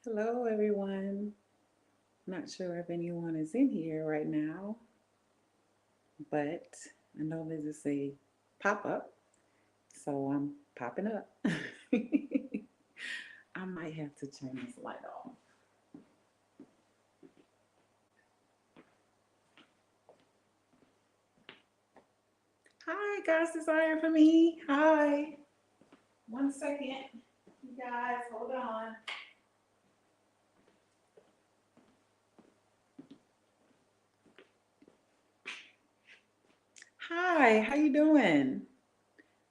Hello, everyone. Not sure if anyone is in here right now, but I know this is a pop up, so I'm popping up. I might have to turn this light off. Hi, guys, desire for me. Hi. 1 second. You guys, hold on. Hi, how you doing?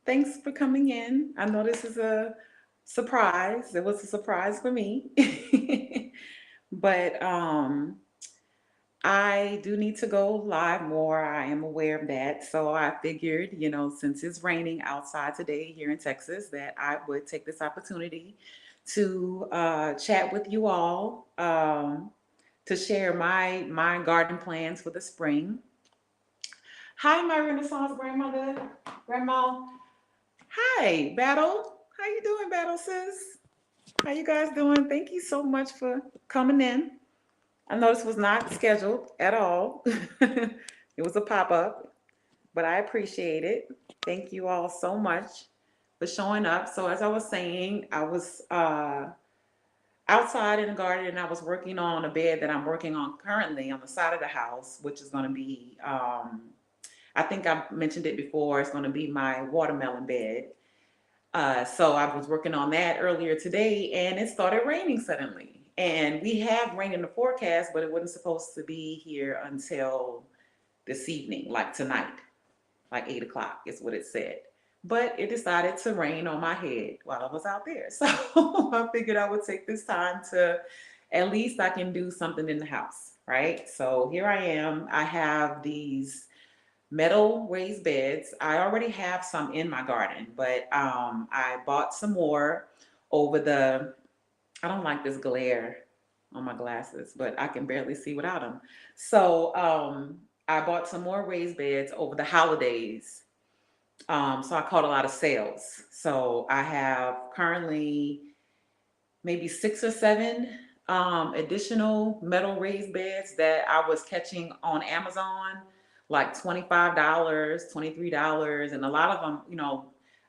Thanks for coming in. I know this is a surprise. It was a surprise for me. But I do need to go live more. I am aware of that. So I figured, since it's raining outside today here in Texas, that I would take this opportunity to chat with you all, to share my garden plans for the spring. Hi, my Renaissance grandmother, grandma. Hi, Battle. How you doing, Battle sis? How you guys doing? Thank you so much for coming in. I know this was not scheduled at all. It was a pop up, but I appreciate it. Thank you all so much for showing up. So, as I was saying, I was outside in the garden and I was working on a bed that I'm working on currently on the side of the house, which is going to be, I think I mentioned it before, it's going to be my watermelon bed. So I was working on that earlier today and it started raining suddenly. And we have rain in the forecast, but it wasn't supposed to be here until this evening, like tonight, like 8 o'clock is what it said. But it decided to rain on my head while I was out there. So I figured I would take this time to at least I can do something in the house, right? So here I am. I have these metal raised beds. I already have some in my garden, but I bought some more over the. I don't like this glare on my glasses, but I can barely see without them. So I bought some more raised beds over the holidays. So I caught a lot of sales. So I have currently maybe 6 or 7 additional metal raised beds that I was catching on Amazon, like $25, $23. And a lot of them,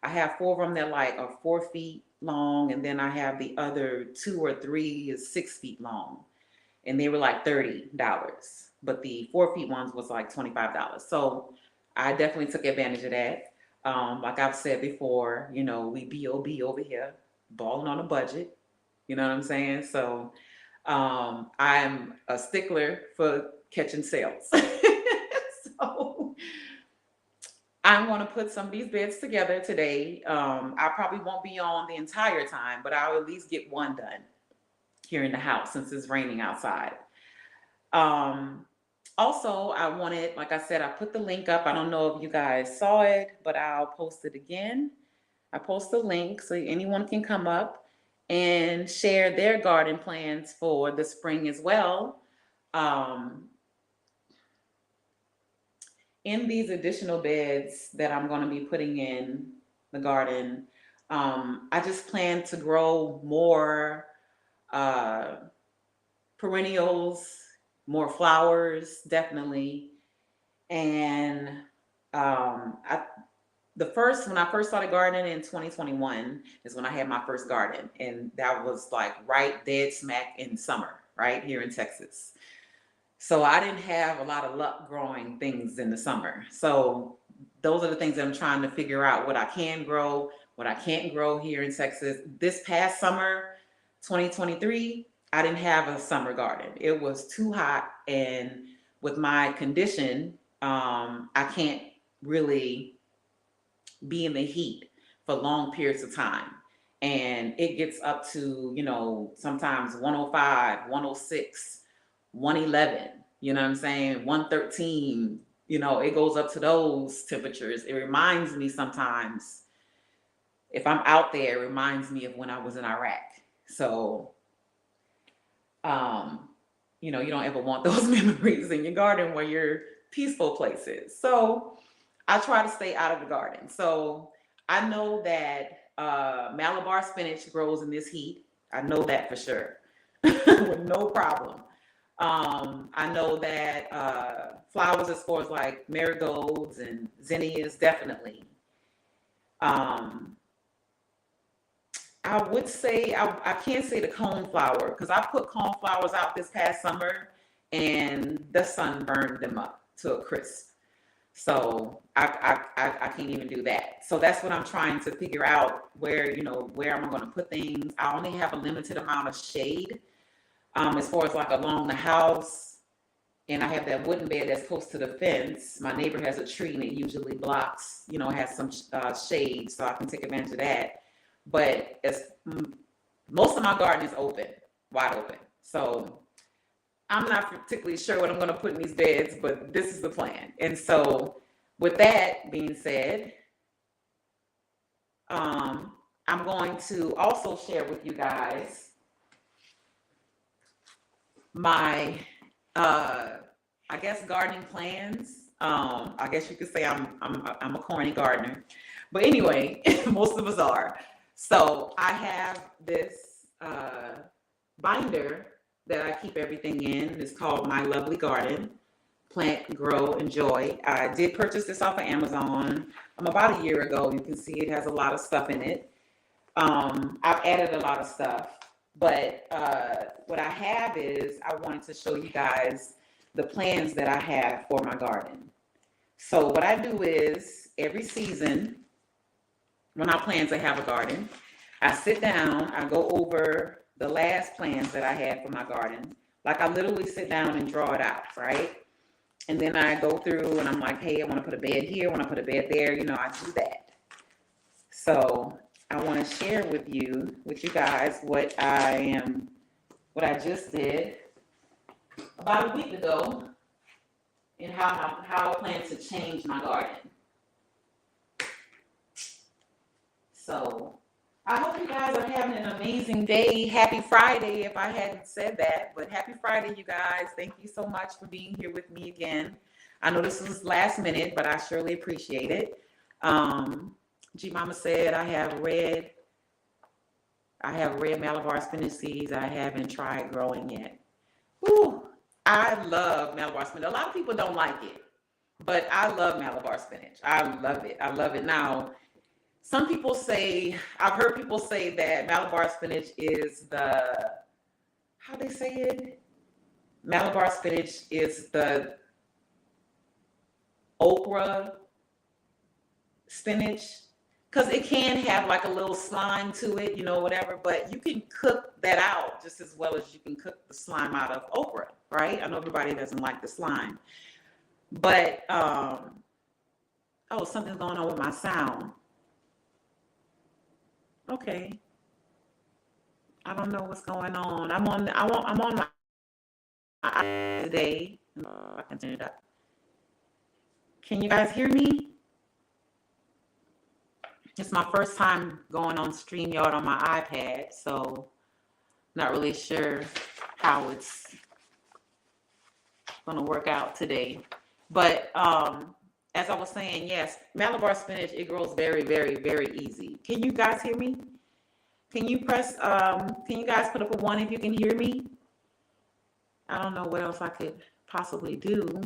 I have 4 of them that like are 4 feet long. And then I have the other 2 or 3 is 6 feet long. And they were like $30. But the 4 feet ones was like $25. So I definitely took advantage of that. Like I've said before, we BOB over here, balling on a budget. You know what I'm saying? So I'm a stickler for catching sales. So I'm going to put some of these beds together today. I probably won't be on the entire time, but I'll at least get one done here in the house since it's raining outside. Um, Also, I wanted, like I said, I put the link up. I don't know if you guys saw it, but I'll post it again. I post the link so anyone can come up and share their garden plans for the spring as well. Um, in these additional beds that I'm going to be putting in the garden, I just plan to grow more uh, perennials, more flowers, definitely. And I the first when I first started gardening in 2021 is when I had my first garden, and that was like right dead smack in summer, right here in Texas. So I didn't have a lot of luck growing things in the summer. So those are the things that I'm trying to figure out what I can grow, what I can't grow here in Texas. This past summer, 2023, I didn't have a summer garden. It was too hot, and with my condition, I can't really be in the heat for long periods of time. And it gets up to, sometimes 105, 106, 111, you know what I'm saying? 113, it goes up to those temperatures. It reminds me sometimes, if I'm out there, it reminds me of when I was in Iraq. So, um, you don't ever want those memories in your garden where your peaceful places. So, I try to stay out of the garden. So I know that Malabar spinach grows in this heat. I know that for sure. with no problem. I know that flowers as far as like marigolds and zinnias, definitely. Um, I would say I can't say the cone flower because I put cone flowers out this past summer and the sun burned them up to a crisp. So I can't even do that. So that's what I'm trying to figure out where, where am I going to put things? I only have a limited amount of shade as far as like along the house. And I have that wooden bed that's close to the fence. My neighbor has a tree and it usually blocks, has some shade, so I can take advantage of that. But most of my garden is open, wide open. So I'm not particularly sure what I'm going to put in these beds, but this is the plan. And so with that being said, I'm going to also share with you guys my I guess gardening plans. I guess you could say I'm a corny gardener, but anyway, most of us are. So I have this binder that I keep everything in. It's called My Lovely Garden. Plant, grow, enjoy. I did purchase this off of Amazon about a year ago. You can see it has a lot of stuff in it. I've added a lot of stuff. But what I have is I wanted to show you guys the plans that I have for my garden. So what I do is every season, when I plan to have a garden, I sit down, I go over the last plans that I had for my garden. Like I literally sit down and draw it out, right? And then I go through and I'm like, hey, I want to put a bed here, I want to put a bed there, I do that. So I want to share with you guys what I just did about a week ago and how I plan to change my garden. So I hope you guys are having an amazing day. Happy Friday, if I hadn't said that, but happy Friday, you guys. Thank you so much for being here with me again. I know this was last minute, but I surely appreciate it. G Mama said I have red Malabar spinach seeds I haven't tried growing yet. Ooh, I love Malabar spinach. A lot of people don't like it, but I love Malabar spinach. I love it. I love it. Now, some people say, I've heard people say that Malabar spinach is how they say it? Malabar spinach is the okra spinach. Because it can have like a little slime to it, whatever, but you can cook that out just as well as you can cook the slime out of okra, right? I know everybody doesn't like the slime. But, something's going on with my sound. Okay. I don't know what's going on. I'm on my today. I can turn it up. Can you guys hear me? It's my first time going on StreamYard on my iPad, so not really sure how it's going to work out today. But as I was saying, yes, Malabar spinach, it grows very, very, very easy. Can you guys hear me? Can you guys put up a 1 if you can hear me? I don't know what else I could possibly do.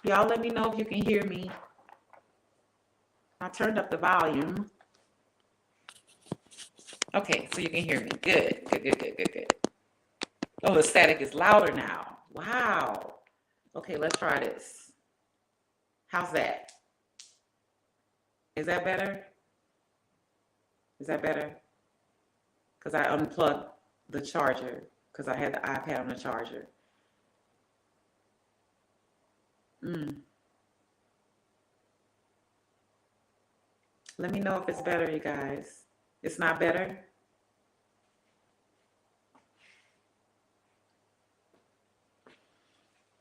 Y'all let me know if you can hear me. I turned up the volume. Okay, so you can hear me. Good. Oh, the static is louder now. Wow. Okay, let's try this. How's that? Is that better? Because I unplugged the charger because I had the iPad on the charger. Let me know if it's better, you guys. It's not better?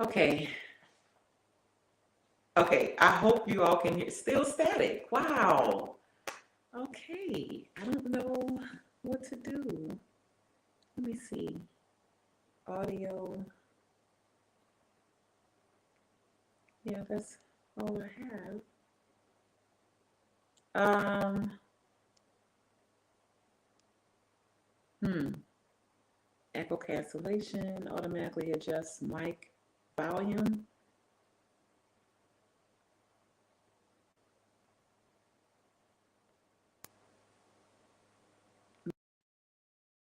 Okay. Okay, I hope you all can hear. Still static. Wow. Okay, I don't know what to do. Let me see. Audio. Yeah, that's all I have. Hmm. Echo cancellation, automatically adjust mic volume.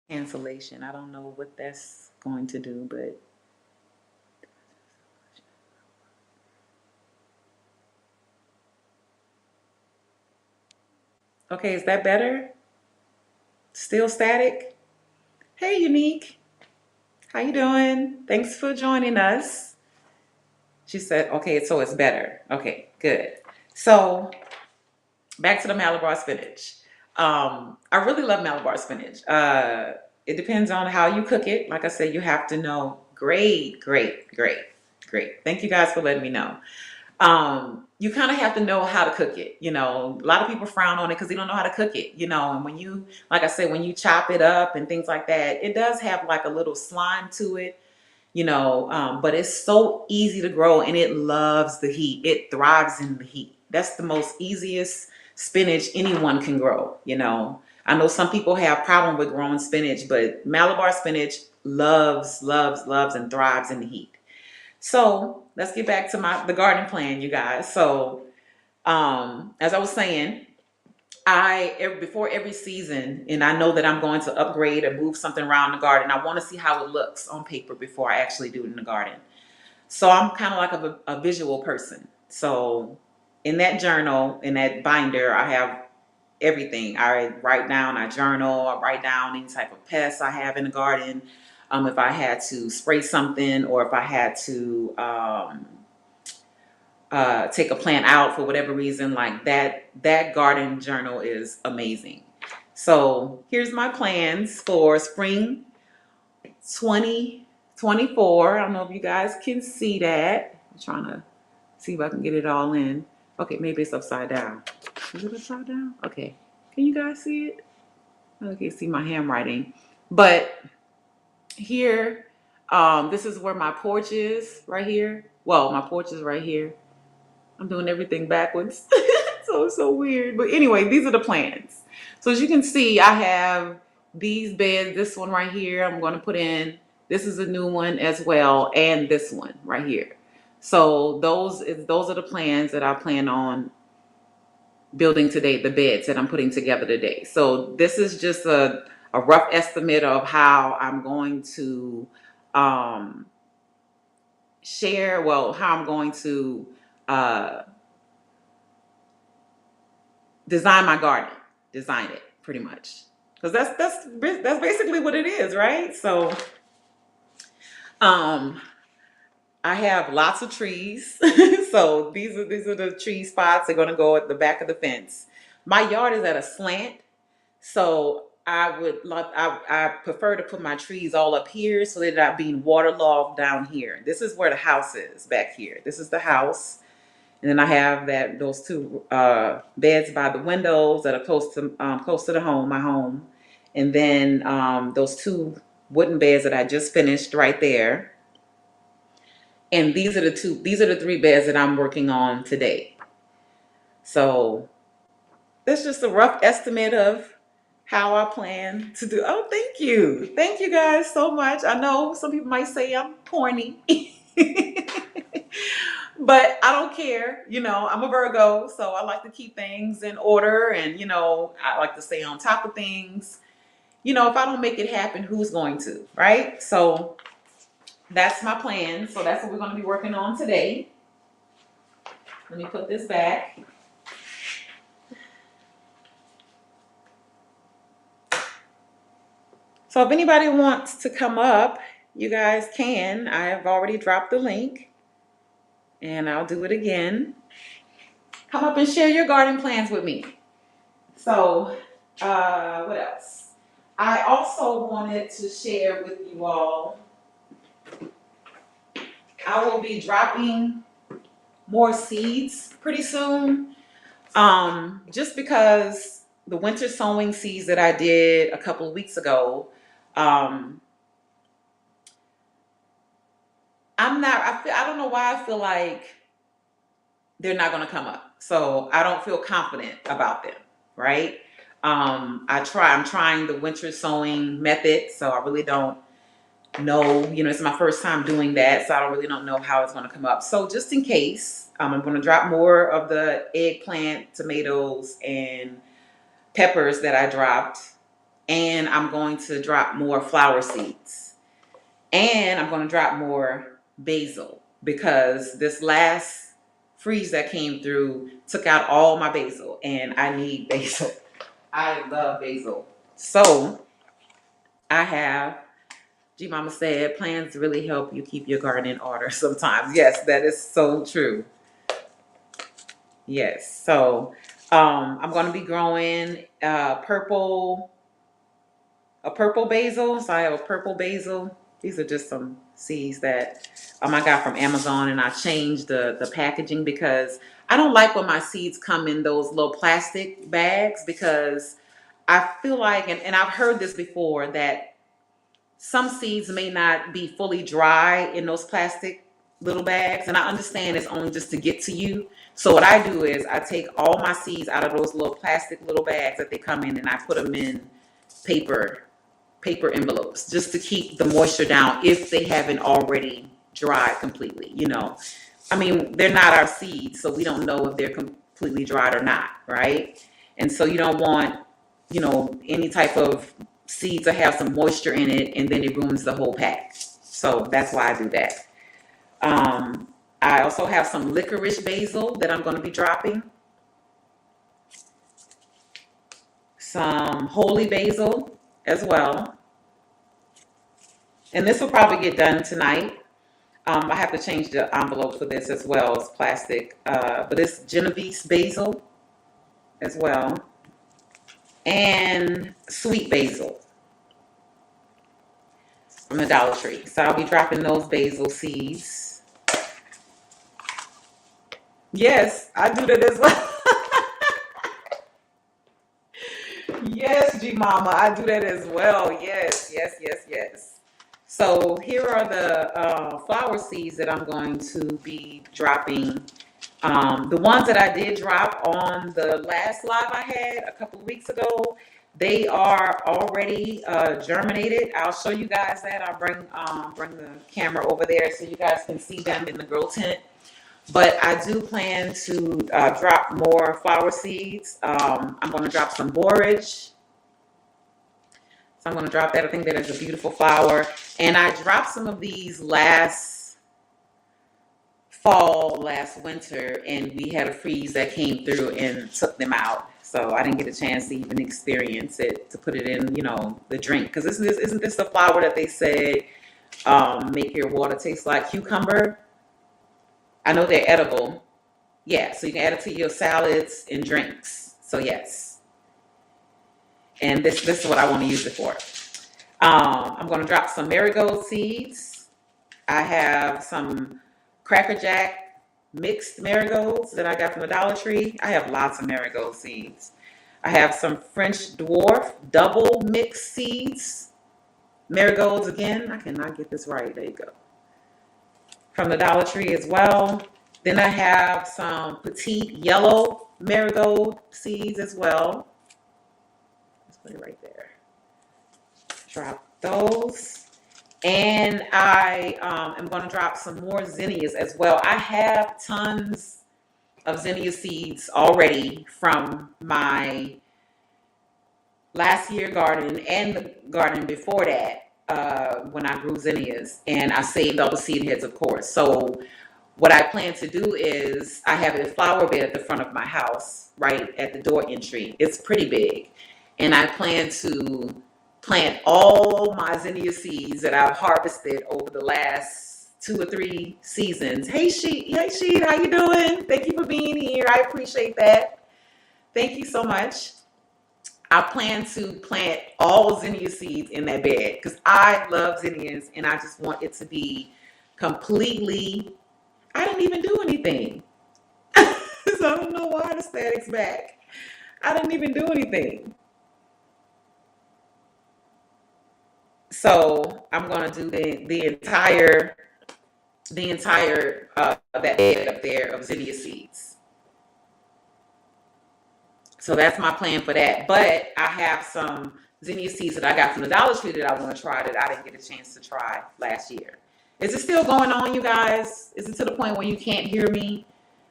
Cancellation. I don't know what that's going to do, but okay, is that better? Still static? Hey, Unique. How you doing? Thanks for joining us. She said, okay, so it's better. Okay, good. So back to the Malabar spinach. I really love Malabar spinach. It depends on how you cook it. Like I said, you have to know. Great, great, great, great. Thank you guys for letting me know. You kind of have to know how to cook it. You know, a lot of people frown on it because they don't know how to cook it. You know, and when you, like I said, when you chop it up and things like that, it does have like a little slime to it. You know, but it's so easy to grow and it loves the heat. It thrives in the heat. That's the most easiest spinach anyone can grow. You know, I know some people have problem with growing spinach, but Malabar spinach loves, loves, loves, and thrives in the heat. So let's get back to the garden plan, you guys. So as I was saying, before every season, and I know that I'm going to upgrade or move something around the garden, I want to see how it looks on paper before I actually do it in the garden. So I'm kind of like a visual person. So in that journal, in that binder, I have everything. I write down, I journal, I write down any type of pests I have in the garden. If I had to spray something or if I had to take a plant out for whatever reason, like that garden journal is amazing. So here's my plans for spring 2024. I don't know if you guys can see that. I'm trying to see if I can get it all in. Okay, maybe it's upside down. Is it upside down? Okay. Can you guys see it? Okay, see my handwriting. But here, this is where my porch is right here. Well, my porch is right here. I'm doing everything backwards. So it's so weird. But anyway, these are the plans. So as you can see, I have these beds, this one right here, I'm going to put in. This is a new one as well, and this one right here. So those are the plans that I plan on building today, the beds that I'm putting together today. So this is just a rough estimate of how I'm going to um, how I'm going to uh, design my garden, design it pretty much, because that's basically what it is, right? So um I have lots of trees. So these are the tree spots. They're going to go at the back of the fence. My yard is at a slant, so I prefer to put my trees all up here so they're not being waterlogged down here. This is where the house is, back here. This is the house. And then I have those two beds by the windows that are close to the home, my home. And then those two wooden beds that I just finished right there. And these are the three beds that I'm working on today. So that's just a rough estimate of how I plan to do. Oh, thank you. Thank you guys so much. I know some people might say I'm corny. But I don't care. You know, I'm a Virgo, so I like to keep things in order and, you know, I like to stay on top of things. You know, if I don't make it happen, who's going to, right? So that's my plan. So that's what we're going to be working on today. Let me put this back. So if anybody wants to come up, you guys can. I have already dropped the link and I'll do it again. Come up and share your garden plans with me. So, what else? I also wanted to share with you all, I will be dropping more seeds pretty soon. Just because the winter sowing seeds that I did a couple of weeks ago, um, I don't know why I feel like they're not going to come up. So I don't feel confident about them, right? I'm trying the winter sowing method, so I really don't know, it's my first time doing that, so I don't know how it's going to come up. So just in case, I'm going to drop more of the eggplant, tomatoes, and peppers that I dropped, and I'm going to drop more flower seeds, and I'm going to drop more basil because this last freeze that came through took out all my basil, and I need basil. I love basil. So I have, G Mama said, plans really help you keep your garden in order sometimes. Yes, that is so true. Yes. So I'm going to be growing a purple basil. So I have a purple basil. These are just some seeds that I got from Amazon, and I changed the packaging because I don't like when my seeds come in those little plastic bags, because I feel like, and I've heard this before, that some seeds may not be fully dry in those plastic little bags. And I understand it's only just to get to you. So what I do is I take all my seeds out of those little plastic little bags that they come in, and I put them in paper envelopes just to keep the moisture down if they haven't already dried completely. I mean, they're not our seeds, so we don't know if they're completely dried or not, right? And so you don't want, any type of seed to have some moisture in it, and then it ruins the whole pack. So that's why I do that. I also have some licorice basil that I'm going to be dropping. Some holy basil as well. And this will probably get done tonight. I have to change the envelope for this as well. It's plastic. But it's Genovese basil as well. And sweet basil from the Dollar Tree. So I'll be dropping those basil seeds. Yes, I do that as well. Yes, G Mama, I do that as well. Yes, yes, yes, yes. So here are the flower seeds that I'm going to be dropping. The ones that I did drop on the last live I had a couple of weeks ago, they are already germinated. I'll show you guys that. I'll bring the camera over there so you guys can see them in the grow tent. But I do plan to drop more flower seeds. I'm going to drop some borage. So I'm going to drop that. I think that is a beautiful flower. And I dropped some of these last fall, last winter, and we had a freeze that came through and took them out. So I didn't get a chance to even experience it, to put it in, the drink. Because isn't this the flower that they said make your water taste like cucumber? I know they're edible. Yeah, so you can add it to your salads and drinks. So yes. And this is what I want to use it for. I'm going to drop some marigold seeds. I have some Cracker Jack mixed marigolds that I got from the Dollar Tree. I have lots of marigold seeds. I have some French dwarf double mixed seeds. Marigolds again. I cannot get this right. There you go. From the Dollar Tree as well. Then I have some petite yellow marigold seeds as well. Let's put it right there. Drop those. And I am going to drop some more zinnias as well. I have tons of zinnia seeds already from my last year garden and the garden before that, when I grew zinnias, and I saved all the seed heads, of course. So what I plan to do is I have a flower bed at the front of my house, right at the door entry. It's pretty big. And I plan to plant all my zinnia seeds that I've harvested over the last 2 or 3 seasons. Hey, Sheet, how you doing? Thank you for being here. I appreciate that. Thank you so much. I plan to plant all zinnia seeds in that bed because I love zinnias, and I just want it to be completely, I didn't even do anything. So I don't know why the static's back. I didn't even do anything. So I'm going to do the entire that bed up there of zinnia seeds. So So that's my plan for that. But I have some zinnia seeds that I got from the Dollar Tree that I want to try that I didn't get a chance to try last year. Is it still going on, you guys? Is it to the point where you can't hear me?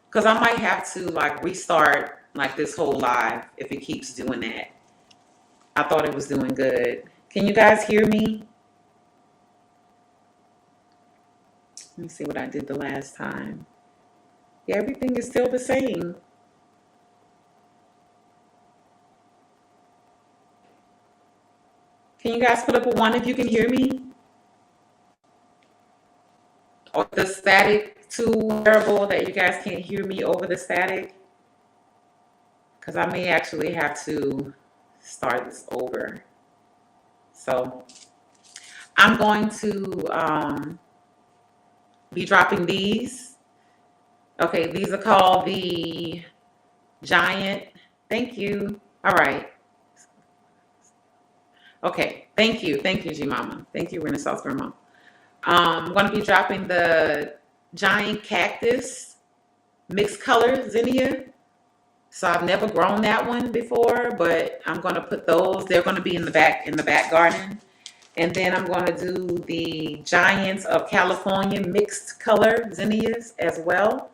Because I might have to like restart like this whole live if it keeps doing that. I thought it was doing good. Can you guys hear me? Let me see what I did the last time. Yeah, everything is still the same. Can you guys put up a 1 if you can hear me? Or the static too terrible that you guys can't hear me over the static? Because I may actually have to start this over. So I'm going to be dropping these. Okay, these are called the Giant. Thank you. All right. Okay, thank you. Thank you, G Mama. Thank you, Renaissance Grandma. I'm going to be dropping the Giant Cactus mixed color zinnia. So I've never grown that one before, but I'm going to put those. They're going to be in the back garden. And then I'm going to do the Giants of California mixed color zinnias as well.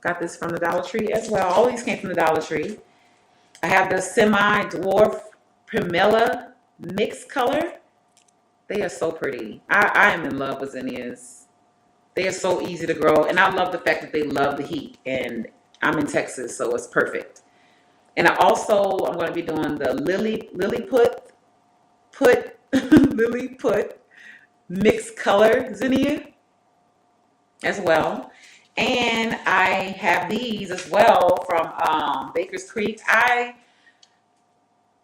Got this from the Dollar Tree as well. All these came from the Dollar Tree. I have the semi-dwarf Primella mixed color. They are so pretty. I am in love with zinnias. They are so easy to grow. And I love the fact that they love the heat. And I'm in Texas, so it's perfect. And I'm going to be doing the Lilliput mixed color zinnia as well. And I have these as well from Baker's Creek.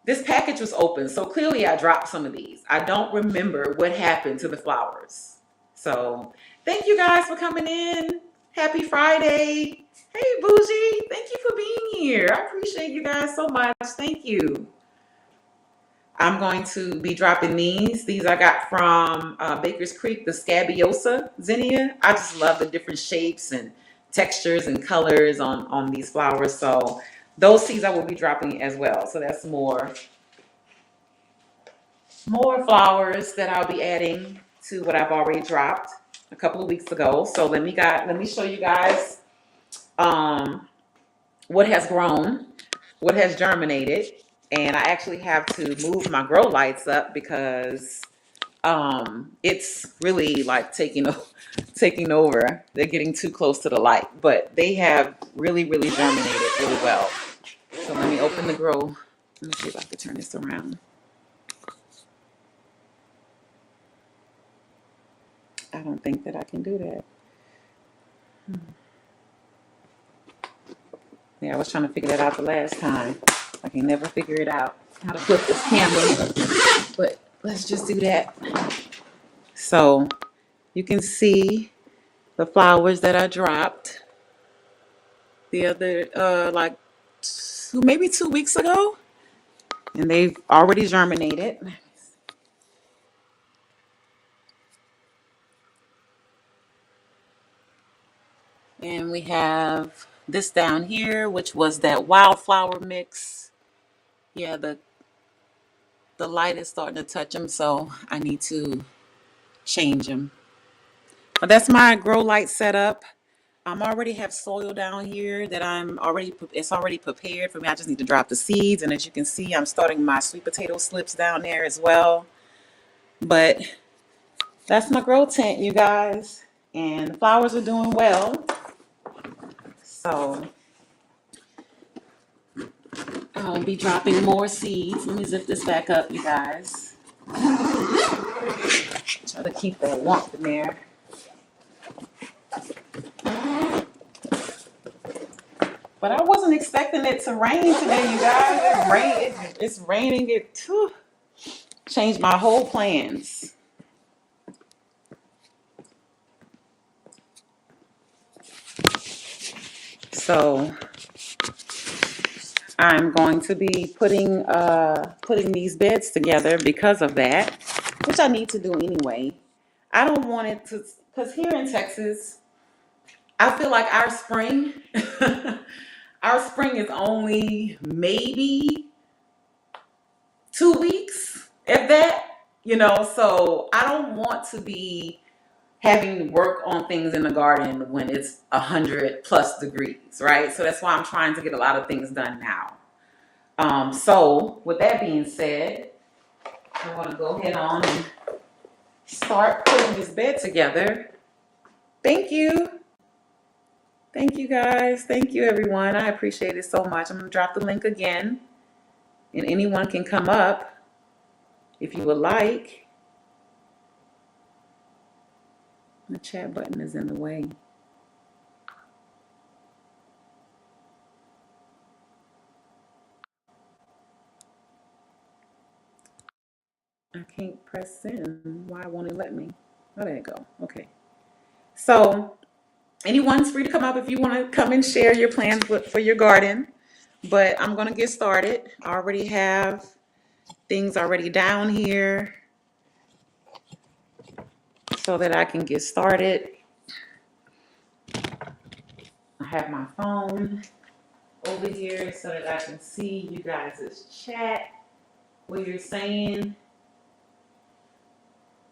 This package was open, so clearly I dropped some of these. I don't remember what happened to the flowers. So thank you guys for coming in. Happy Friday. Hey, Bougie, thank you for being here. I appreciate you guys so much. Thank you. I'm going to be dropping these. These I got from Baker's Creek, the Scabiosa zinnia. I just love the different shapes and textures and colors on these flowers. So those seeds I will be dropping as well. So that's more flowers that I'll be adding to what I've already dropped a couple of weeks ago. So let me show you guys what has grown, what has germinated. And I actually have to move my grow lights up because it's really like taking over. They're getting too close to the light, but they have really germinated really well. So let me open the grow. Let me see if I can turn this around. I don't think that I can do that. Yeah, I was trying to figure that out the last time. I can never figure it out how to flip this camera, but let's just do that. So you can see the flowers that I dropped the other, like maybe 2 weeks ago, and they've already germinated. And we have this down here, which was that wildflower mix. Yeah, the light is starting to touch them, so I need to change them. But that's my grow light setup. I already have soil down here that it's already prepared for me. I just need to drop the seeds, and as you can see, I'm starting my sweet potato slips down there as well. But that's my grow tent, you guys, and the flowers are doing well. So I'll be dropping more seeds. Let me zip this back up, you guys. Try to keep that warmth in there. But I wasn't expecting it to rain today, you guys. It's raining. It changed my whole plans. So I'm going to be putting these beds together because of that, which I need to do anyway. I don't want it to, because here in Texas, I feel like our spring our spring is only maybe 2 weeks, if that, so I don't want to be having to work on things in the garden when it's 100+ degrees, right? So that's why I'm trying to get a lot of things done now. So with that being said, I want to go ahead on and start putting this bed together. Thank you. Thank you guys. Thank you everyone. I appreciate it so much. I'm going to drop the link again, and anyone can come up if you would like. The chat button is in the way. I can't press send. Why won't it let me? Oh, there you go. Okay. So anyone's free to come up if you want to come and share your plans for your garden. But I'm going to get started. I already have things already down here so that I can get started. I have my phone over here so that I can see you guys' chat, what you're saying.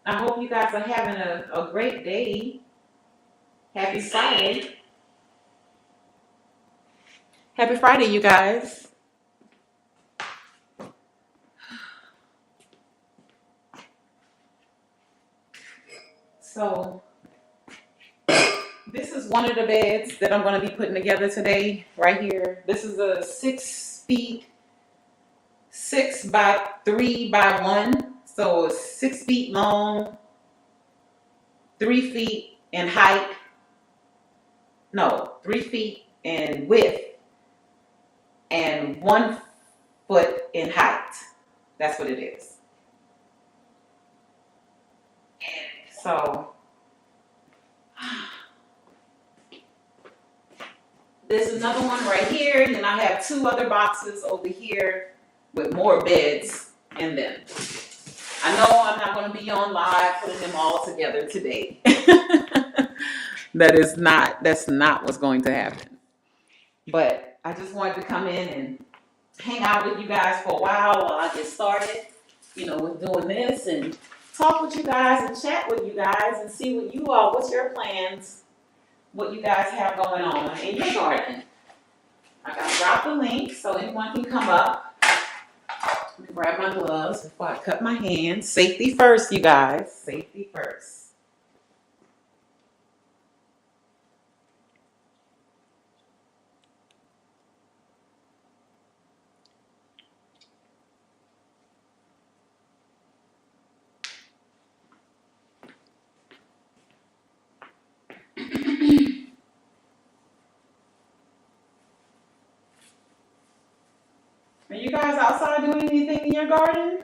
I hope you guys are having a great day. Happy Friday. Happy Friday, you guys. So this is one of the beds that I'm going to be putting together today, right here. This is a 6 feet, 6 by 3 by 1. So it's 6 feet long, 3 feet in height. No, 3 feet in width and 1 foot in height. That's what it is. So there's another one right here, and then I have 2 other boxes over here with more beds in them. I know I'm not going to be on live putting them all together today. That's not what's going to happen. But I just wanted to come in and hang out with you guys for a while I get started, with doing this, and talk with you guys and chat with you guys and see what's your plans, what you guys have going on in your garden. I gotta drop the link so anyone can come up. Let me grab my gloves before I cut my hands. Safety first, you guys. Safety first. Are you guys outside doing anything in your garden?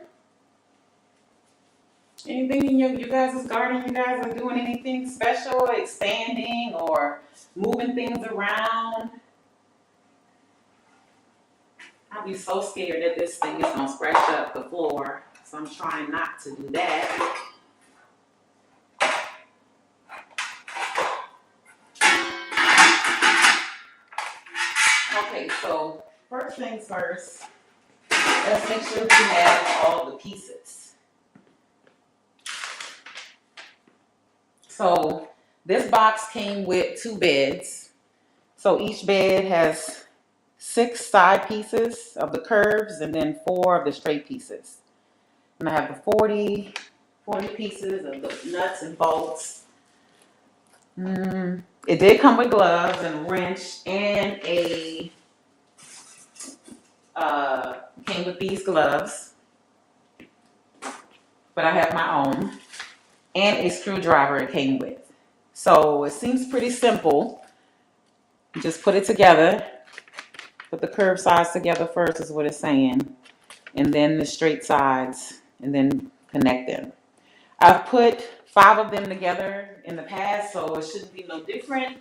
Anything in you guys' garden? You guys are doing anything special, expanding or moving things around? I'd be so scared that this thing is gonna scratch up the floor, so I'm trying not to do that. Okay, so first things first, let's make sure we have all the pieces. So this box came with 2 beds. So each bed has 6 side pieces of the curves and then 4 of the straight pieces. And I have the 40 pieces of the nuts and bolts. It did come with gloves and a wrench and came with these gloves, but I have my own, and a screwdriver it came with. So it seems pretty simple. You just put it together, put the curved sides together first is what it's saying, and then the straight sides, and then connect them. I've put 5 of them together in the past, so it shouldn't be no different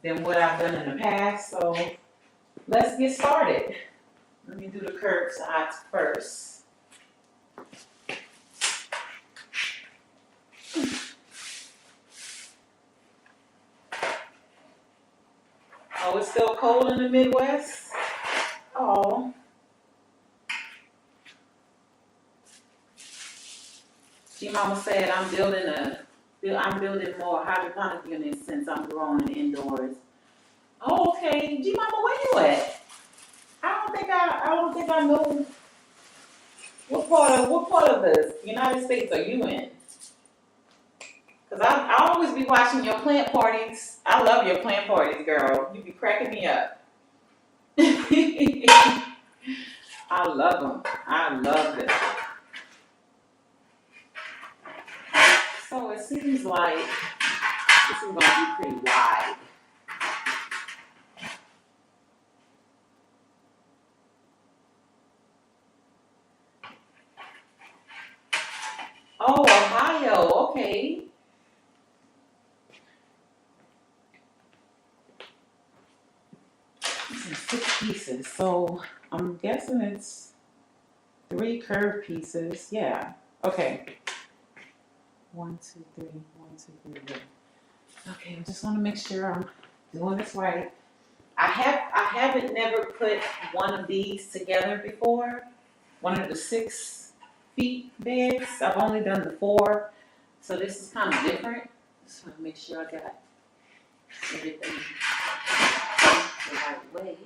than what I've done in the past. So let's get started. Let me do the curved sides first. Oh, it's still cold in the Midwest? Oh. G Mama said I'm building more hydroponic units since I'm growing indoors. Oh, okay. G Mama, where you at? I don't think I know what part of the United States are you in? Cause I always be watching your plant parties. I love your plant parties, girl. You be cracking me up. I love them. I love them. So it seems like this is gonna be pretty wide. Oh, Ohio. Okay. This is 6 pieces. So I'm guessing it's 3 curved pieces. Yeah. Okay. 1, 2, 3. 1, 2, 3. Okay. I just want to make sure I'm doing this right. I haven't never put one of these together before. One of the 6 feet beds. I've only done the 4. So this is kind of different. Just want to make sure I got everything the right way.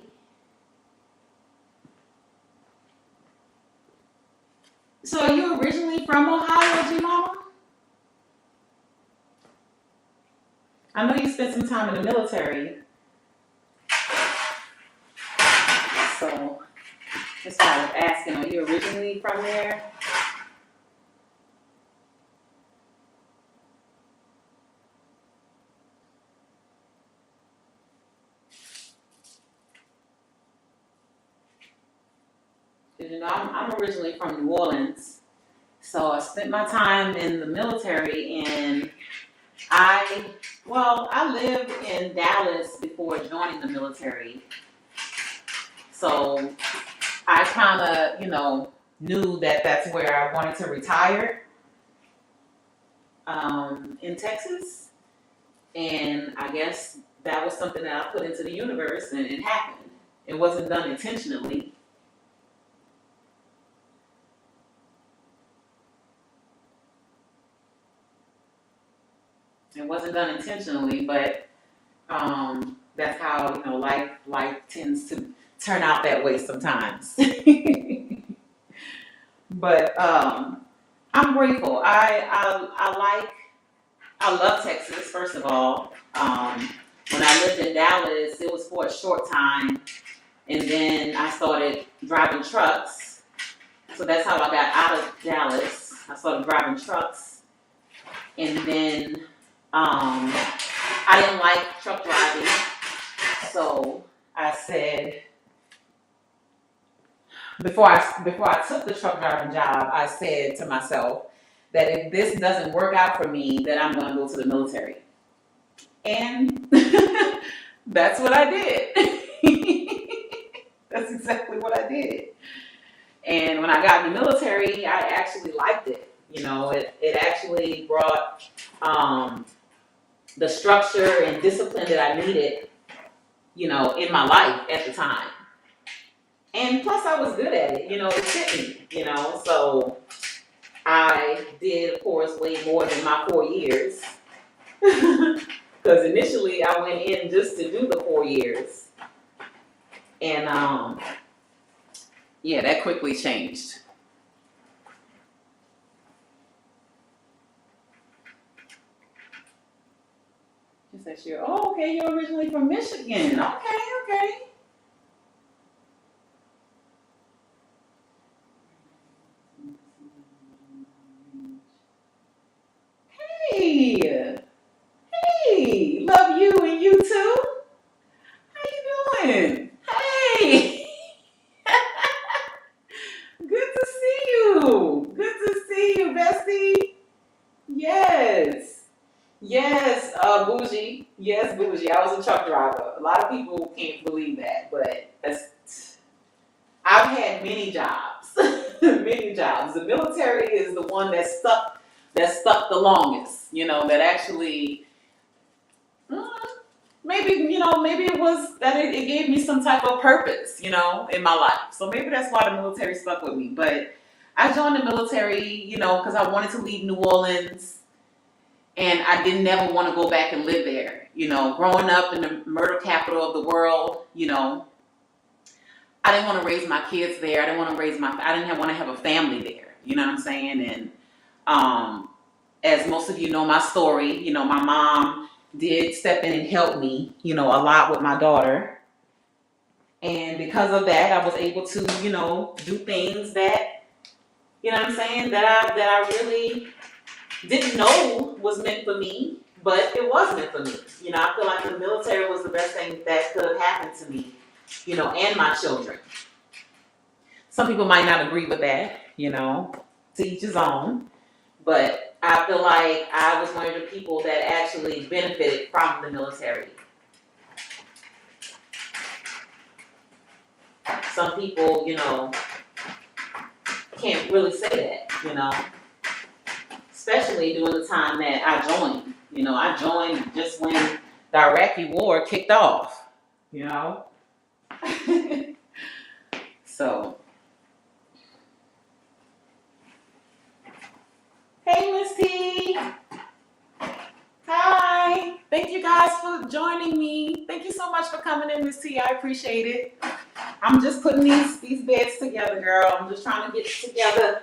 So are you originally from Ohio, G Mama? I know you spent some time in the military. So that's why I was asking, are you originally from there? You know, I'm originally from New Orleans. So I spent my time in the military, and I lived in Dallas before joining the military. So I kind of, knew that that's where I wanted to retire, in Texas. And I guess that was something that I put into the universe, and it happened. It wasn't done intentionally. It wasn't done intentionally, but that's how life tends to turn out that way sometimes. But I'm grateful. I love Texas. First of all, when I lived in Dallas, it was for a short time, and then I started driving trucks. So that's how I got out of Dallas. I started driving trucks, and then I didn't like truck driving, so I said, before I took the truck driving job, I said to myself that if this doesn't work out for me, then I'm going to go to the military. And that's what I did. That's exactly what I did. And when I got in the military, I actually liked it. It actually brought the structure and discipline that I needed, in my life at the time. And plus I was good at it, it fit me, so I did, of course, way more than my 4 years. Because initially I went in just to do the 4 years. And that quickly changed. Just that year. Oh, okay, you're originally from Michigan. Okay. Hey, love you and you too. How you doing? Hey, good to see you. Good to see you, bestie. Yes, bougie. Yes, bougie. I was a truck driver. A lot of people can't believe that, but I've had many jobs. Many jobs. The military is the one that stuck the longest, that actually maybe, maybe it was that it gave me some type of purpose, in my life. So maybe that's why the military stuck with me. But I joined the military, because I wanted to leave New Orleans, and I didn't never want to go back and live there. Growing up in the murder capital of the world, I didn't want to raise my kids there. I didn't want to have a family there. You know what I'm saying? And as most of you know my story, my mom did step in and help me, a lot with my daughter. And because of that, I was able to, do things that, what I'm saying, that I really didn't know was meant for me, but it was meant for me. I feel like the military was the best thing that could have happened to me, and my children. Some people might not agree with that, to each his own. But I feel like I was one of the people that actually benefited from the military. Some people, can't really say that, especially during the time that I joined. I joined just when the Iraqi war kicked off, So, hey, Miss T. Hi. Thank you guys for joining me. Thank you so much for coming in, Miss T. I appreciate it. I'm just putting these beds together, girl. I'm just trying to get it together.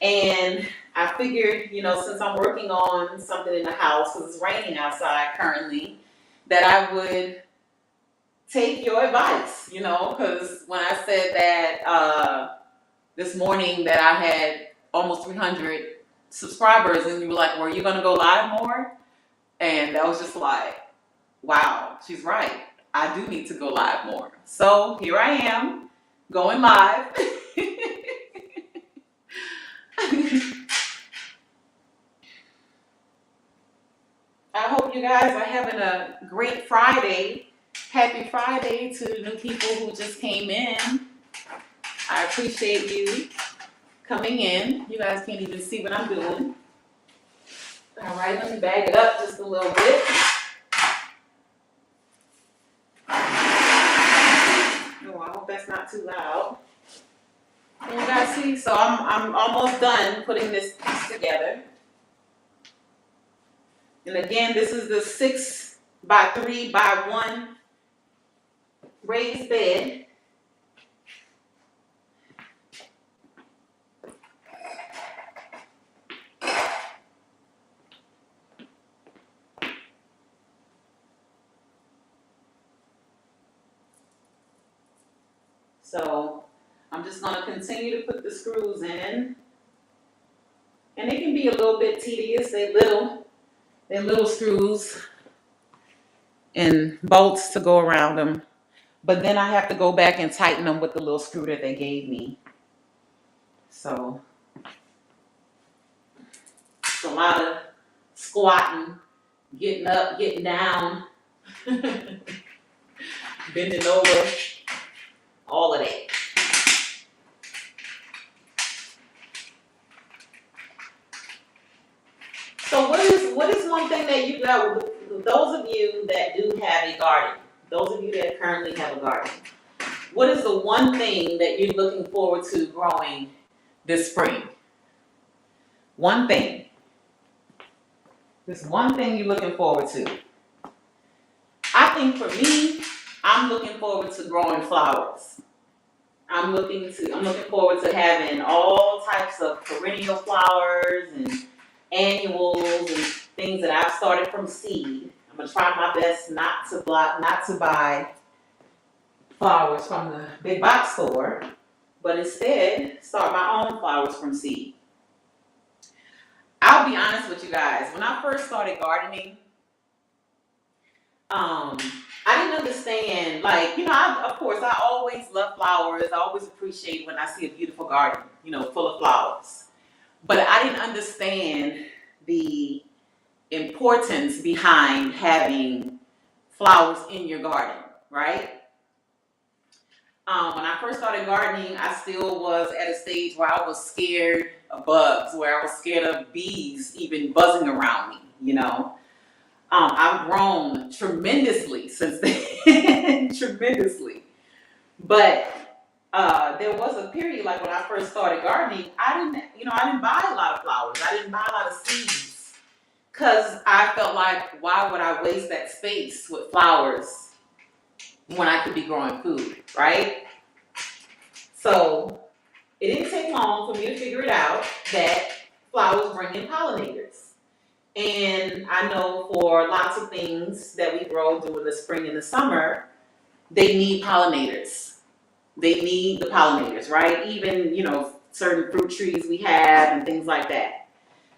And I figured, since I'm working on something in the house, because it's raining outside currently, that I would take your advice, because when I said that this morning that I had almost 300 subscribers, and you were like, "Well, you going to go live more?" And that was just like, wow, she's right. I do need to go live more. So here I am, going live. I hope you guys are having a great Friday. Happy Friday to the new people who just came in. I appreciate you coming in. You guys can't even see what I'm doing. All right, let me bag it up just a little bit. Oh, I hope that's not too loud. And you guys see, so I'm almost done putting this piece together. And again, this is the 6x3x1 raised bed. So I'm just going to continue to put the screws in. And they can be a little bit tedious. They're little screws and bolts to go around them. But then I have to go back and tighten them with the little screw that they gave me. So it's a lot of squatting, getting up, getting down, bending over, all of that. So what is one thing that you got, those of you that do have a garden, those of you that currently have a garden, what is the one thing that you're looking forward to growing this spring? One thing. There's one thing you're looking forward to. I think for me, I'm looking forward to growing flowers. I'm looking forward to having all types of perennial flowers and annuals and things that I've started from seed. I'm gonna try my best not to buy flowers from the big box store, but instead start my own flowers from seed. I'll be honest with you guys. When I first started gardening, I didn't understand, of course, I always love flowers. I always appreciate when I see a beautiful garden, full of flowers. But I didn't understand the importance behind having flowers in your garden, right? When I first started gardening, I still was at a stage where I was scared of bugs, where I was scared of bees even buzzing around me, I've grown tremendously since then, tremendously. But there was a period, like when I first started gardening, I didn't buy a lot of flowers. I didn't buy a lot of seeds because I felt like, why would I waste that space with flowers when I could be growing food, right? So it didn't take long for me to figure it out that flowers bring in pollinators. And I know for lots of things that we grow during the spring and the summer, they need pollinators. They need the pollinators, right? Even, certain fruit trees we have and things like that.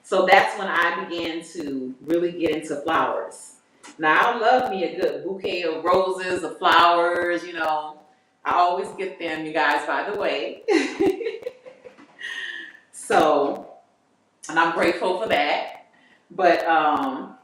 So that's when I began to really get into flowers. Now, I love me a good bouquet of roses, of flowers, I always get them, you guys, by the way. So, and I'm grateful for that. But I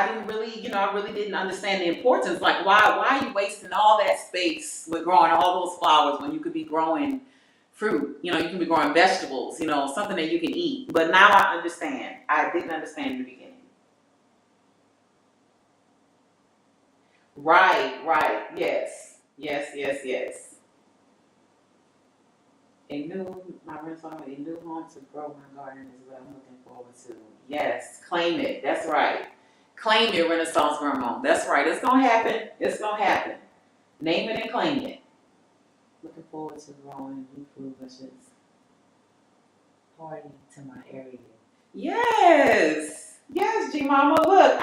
didn't really, I really didn't understand the importance. Like, why are you wasting all that space with growing all those flowers when you could be growing fruit? You can be growing vegetables, something that you can eat. But now I understand. I didn't understand in the beginning. Right. Yes. My rent's a new home to grow my garden is what I'm looking forward to. Yes, claim it. That's right. Claim your Renaissance grandma. That's right. It's gonna happen. It's gonna happen. Name it and claim it. Looking forward to growing new food bushes. Party to my area. Yes, G Mama. Look,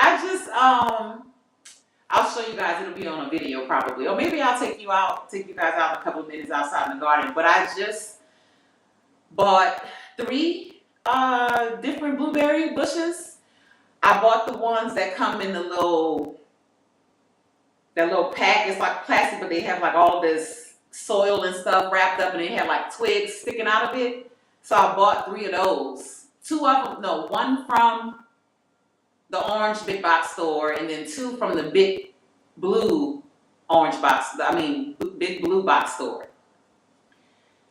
I'll show you guys. It'll be on a video probably, or maybe I'll take you guys out in a couple of minutes outside in the garden. But I just bought 3 different blueberry bushes. I bought the ones that come in that little pack. It's like plastic, but they have like all this soil and stuff wrapped up, and they have like twigs sticking out of it. So I bought 3 of those. 2 of them, no, one from the orange big box store, and then 2 from the big blue big blue box store.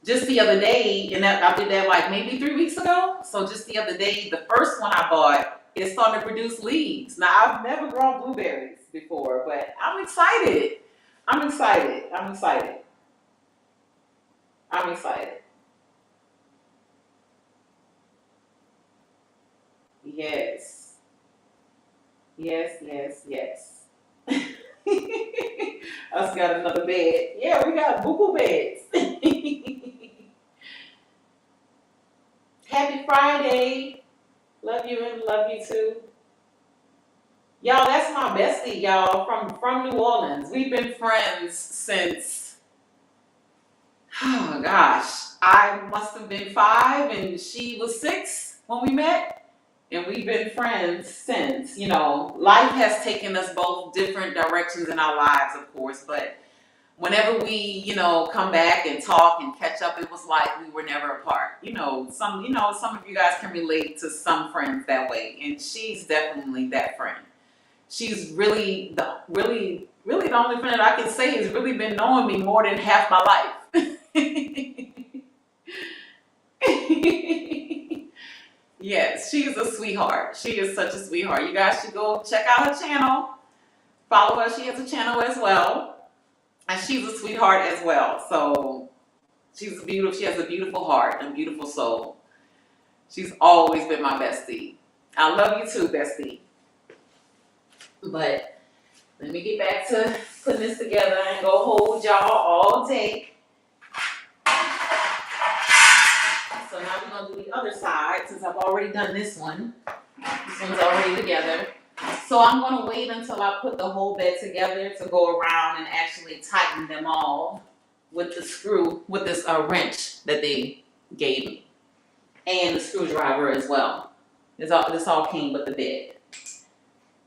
Just the other day, and I did that like maybe 3 weeks ago. So just the other day, the first one I bought is starting to produce leaves. Now, I've never grown blueberries before, but I'm excited. Yes. Us got another bed. Yeah, we got boo beds. Happy Friday. Love you and love you too. Y'all, that's my bestie, y'all, from New Orleans. We've been friends since, oh gosh, I must have been 5 and she was 6 when we met. And we've been friends since. Life has taken us both different directions in our lives, of course, but whenever we, come back and talk and catch up, it was like we were never apart. Some of you guys can relate to some friends that way, and she's definitely that friend. She's really the only friend that I can say has really been knowing me more than half my life. Yes, she's a sweetheart. She is such a sweetheart. You guys should go check out her channel. Follow her. She has a channel as well. And she's a sweetheart as well. So she has a beautiful heart and beautiful soul. She's always been my bestie. I love you too, bestie. But let me get back to putting this together and go hold y'all all day. So now we're going to do the other side since I've already done this one. This one's already together. So I'm going to wait until I put the whole bed together to go around and actually tighten them all with this wrench that they gave me. And the screwdriver as well. This all came with the bed.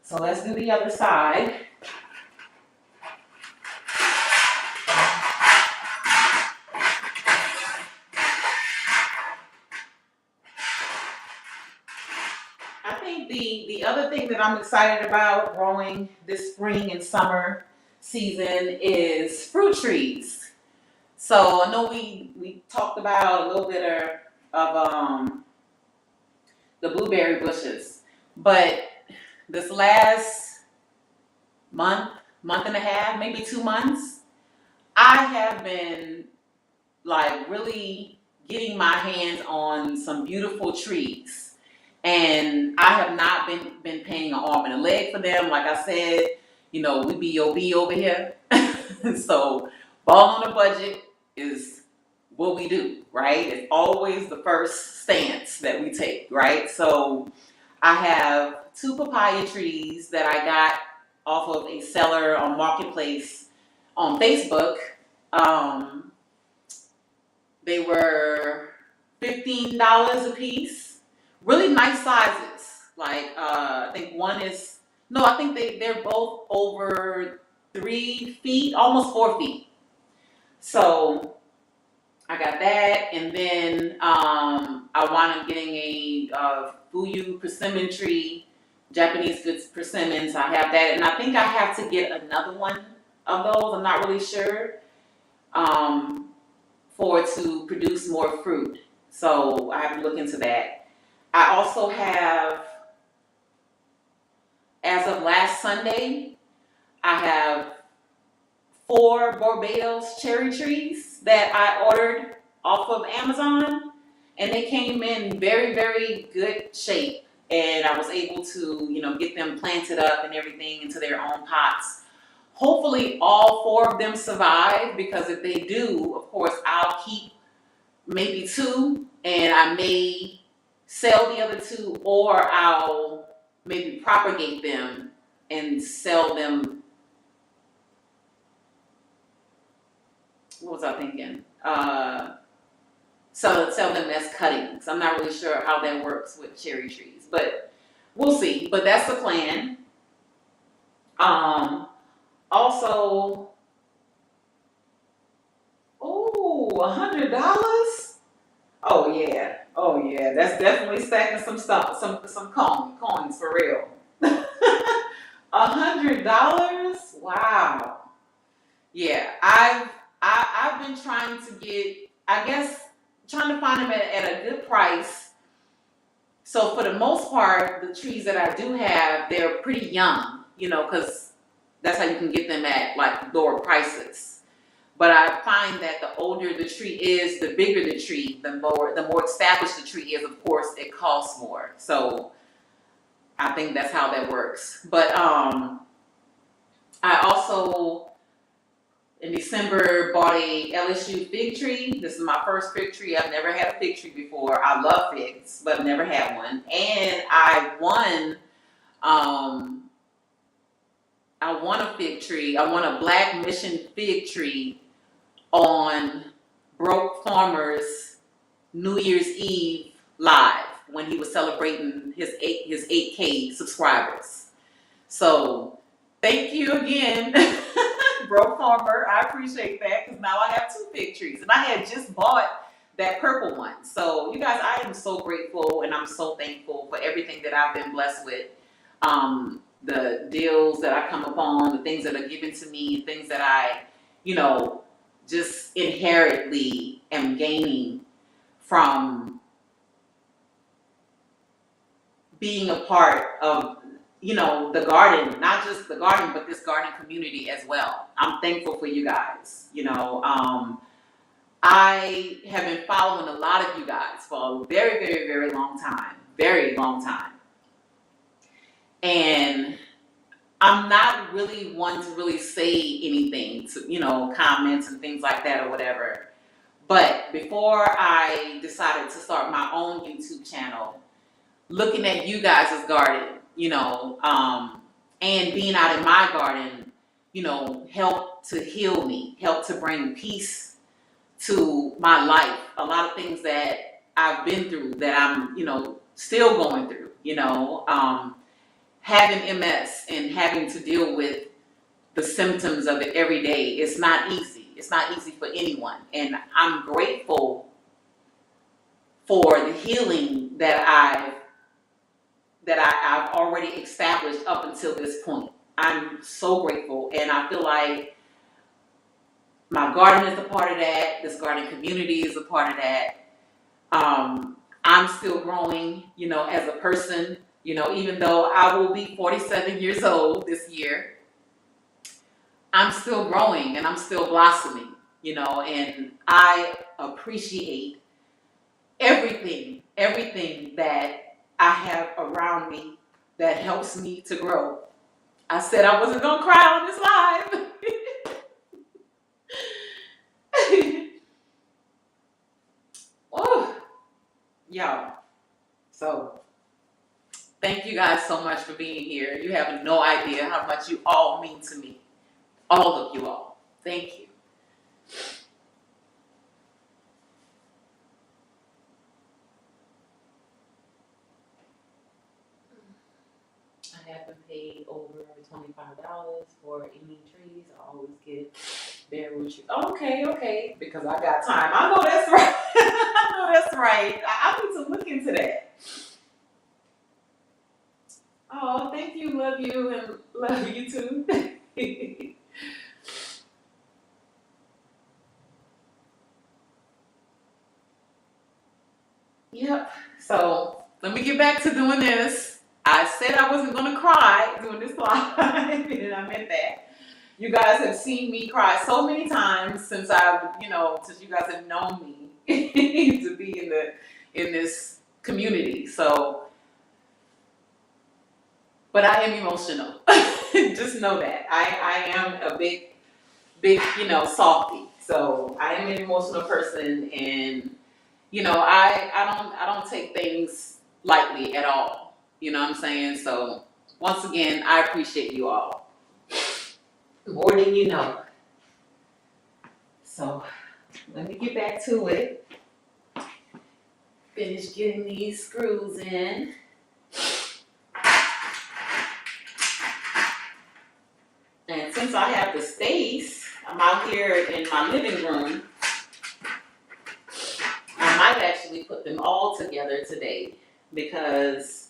So let's do the other side. I think the other thing that I'm excited about growing this spring and summer season is fruit trees. So I know we talked about a little bit of the blueberry bushes. But this last month and a half, maybe 2 months, I have been like really getting my hands on some beautiful trees. And I have not been paying an arm and a leg for them. Like I said, we B.O.B. over here. So ball on a budget is what we do, right? It's always the first stance that we take, right? So I have 2 papaya trees that I got off of a seller on Marketplace on Facebook. Um, they were $15 a piece. Really nice sizes. Like I think one is no, I think they're both over 3 feet, almost 4 feet. So I got that, and then I wound up getting a Fuyu persimmon tree, Japanese good persimmons. I have that, and I think I have to get another one of those. I'm not really sure for it to produce more fruit. So I have to look into that. I also have, as of last Sunday, I have 4 Barbados cherry trees that I ordered off of Amazon, and they came in very, very good shape. And I was able to, get them planted up and everything into their own pots. Hopefully, all 4 of them survive, because if they do, of course, I'll keep maybe 2, and I may sell the other 2, or I'll maybe propagate them and sell them. What was I thinking? Sell them as cuttings. I'm not really sure how that works with cherry trees, but we'll see. But that's the plan. Also, $100. Oh yeah. That's definitely stacking some stuff, some coins for real. $100. Wow. Yeah, I've been trying to get, I guess, trying to find them at a good price. So for the most part, the trees that I do have, they're pretty young, because that's how you can get them at like lower prices. But I find that the older the tree is, the bigger the tree, the more established the tree is, of course, it costs more. So I think that's how that works. But I also, in December, bought a LSU fig tree. This is my first fig tree. I've never had a fig tree before. I love figs, but I've never had one. And I won a fig tree. I won a Black Mission fig tree on Broke Farmer's New Year's Eve live when he was celebrating his 8K subscribers. So thank you again, Broke Farmer. I appreciate that, because now I have 2 fig trees, and I had just bought that purple one. So you guys, I am so grateful, and I'm so thankful for everything that I've been blessed with. The deals that I come upon, the things that are given to me, things that I, just inherently am gaining from being a part of, the garden, not just the garden, but this garden community as well. I'm thankful for you guys. I have been following a lot of you guys for a very, very, very long time. And I'm not really one to really say anything to, comments and things like that or whatever. But before I decided to start my own YouTube channel, looking at you guys' garden, and being out in my garden, helped to heal me, helped to bring peace to my life. A lot of things that I've been through that I'm, still going through, having MS and having to deal with the symptoms of it every day. It's not easy. It's not easy for anyone. And I'm grateful for the healing that I've already established up until this point. I'm so grateful, and I feel like my garden is a part of that. This garden community is a part of that. I'm still growing, as a person. You know, even though I will be 47 years old this year, I'm still growing and I'm still blossoming, you know, and I appreciate everything that I have around me that helps me to grow. I said I wasn't gonna cry on this live. Oh, y'all. So thank you guys so much for being here. You have no idea how much you all mean to me. All of you all. Thank you. I haven't paid over $25 for any trees. I always get bare root trees. Okay. Because I got time. I know that's right. I know that's right. I need to look into that. Oh, thank you. Love you and love you too. Yep. So let me get back to doing this. I said I wasn't gonna cry doing this live, and I meant that. You guys have seen me cry so many times since since you guys have known me to be in this community. So, but I am emotional. Just know that I am a big, softie. So I am an emotional person, and I don't take things lightly at all. You know what I'm saying? So once again, I appreciate you all more than you know. So let me get back to it. Finish getting these screws in. And since I have the space, I'm out here in my living room. I might actually put them all together today because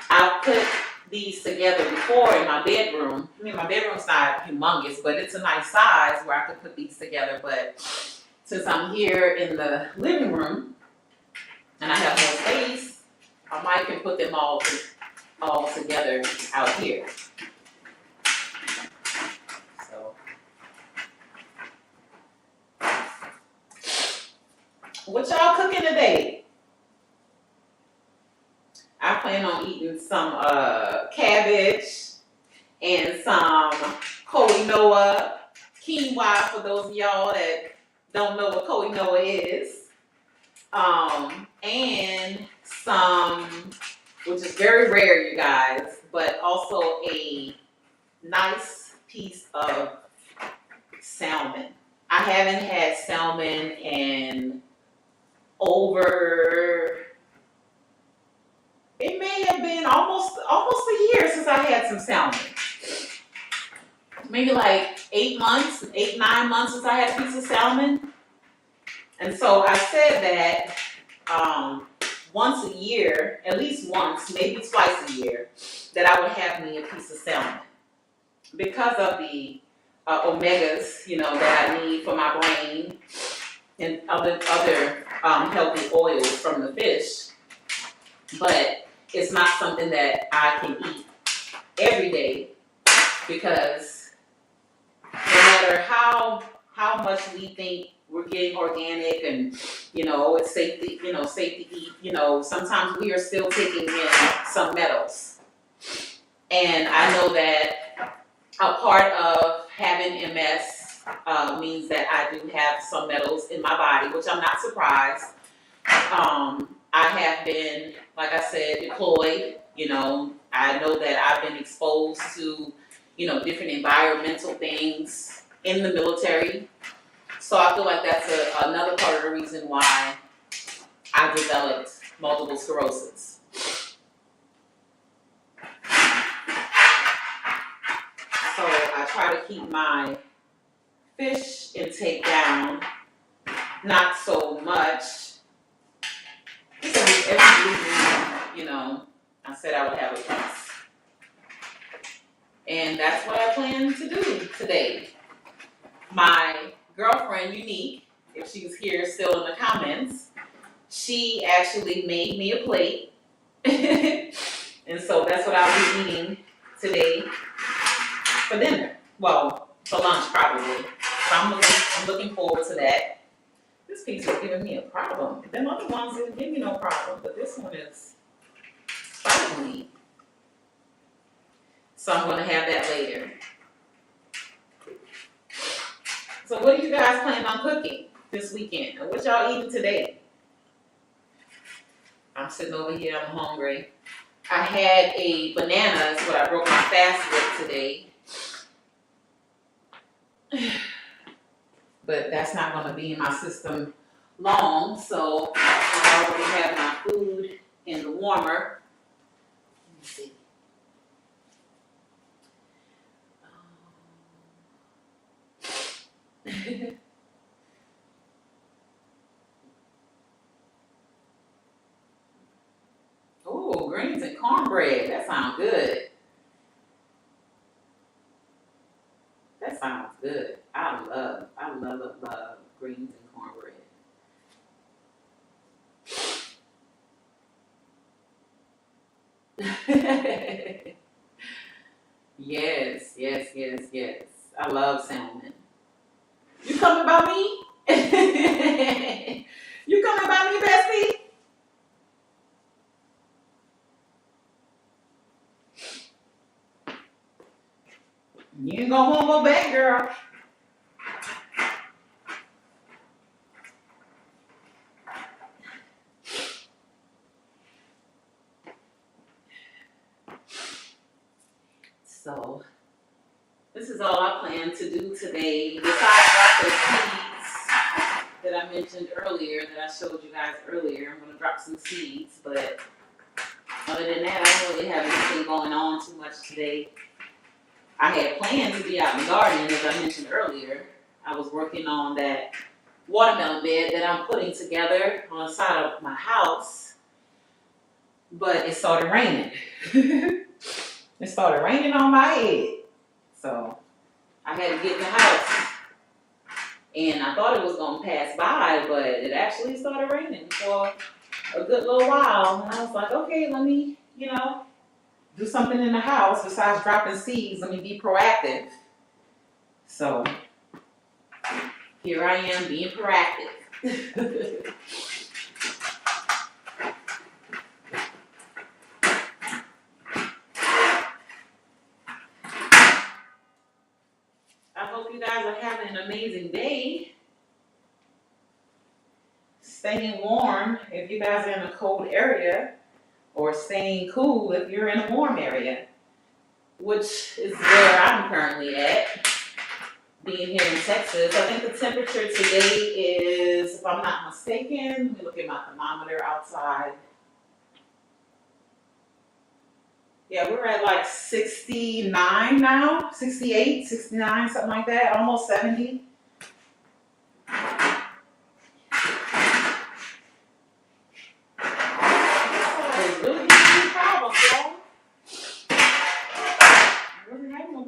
I've put these together before in my bedroom. I mean, my bedroom's not humongous, but it's a nice size where I could put these together. But since I'm here in the living room and I have more space, I might can put them all together out here. So, what y'all cooking today? I plan on eating some cabbage and some quinoa for those of y'all that don't know what quinoa is. And some, which is very rare, you guys, but also a nice piece of salmon. I haven't had salmon in it may have been almost a year since I had some salmon. Maybe like 8, 9 months since I had a piece of salmon. And so I said that once a year, at least once, maybe twice a year, that I would have me a piece of salmon because of the omegas, that I need for my brain and other healthy oils from the fish. But it's not something that I can eat every day because no matter how much we think we're getting organic and it's safe to eat, sometimes we are still taking in some metals. And I know that a part of having MS means that I do have some metals in my body, which I'm not surprised. I have been, like I said, deployed. I know that I've been exposed to, different environmental things in the military. So I feel like that's another part of the reason why I developed multiple sclerosis. So I try to keep my fish intake down, not so much. Every blue moon, I said I would have a piece. And that's what I plan to do today. My girlfriend, Unique, if she was here still in the comments, she actually made me a plate. And so that's what I'll be eating today for dinner. Well, for lunch probably. So I'm looking forward to that. This piece is giving me a problem. Them other ones didn't give me no problem, but this one is fighting me. So I'm gonna have that later. So what do you guys plan on cooking this weekend? Or what y'all eating today? I'm sitting over here, I'm hungry. I had a banana, that's what I broke my fast with today. But that's not gonna be in my system long, so I already have my food in the warmer. Let me see. Oh, greens and cornbread. That sounds good. That sounds good. I love greens and cornbread. Yes. I love salmon. You coming by me? You coming by me, bestie? You ain't gonna go back, girl. So, this is all I plan to do today. Besides drop those seeds that I mentioned earlier, that I showed you guys earlier, I'm gonna drop some seeds. But other than that, I don't really have anything going on too much today. I had planned to be out in the garden, as I mentioned earlier. I was working on that watermelon bed that I'm putting together on the side of my house, but it started raining. It started raining on my head, so I had to get in the house. And I thought it was gonna pass by, but it actually started raining for a good little while. And I was like, okay, let me, do something in the house besides dropping seeds. Let me be proactive. So here I am being proactive. I hope you guys are having an amazing day. Staying warm if you guys are in a cold area, or staying cool if you're in a warm area, which is where I'm currently at, being here in Texas. I think the temperature today is, if I'm not mistaken, let me look at my thermometer outside. Yeah, we're at like 69 now, 68, 69, something like that, almost 70.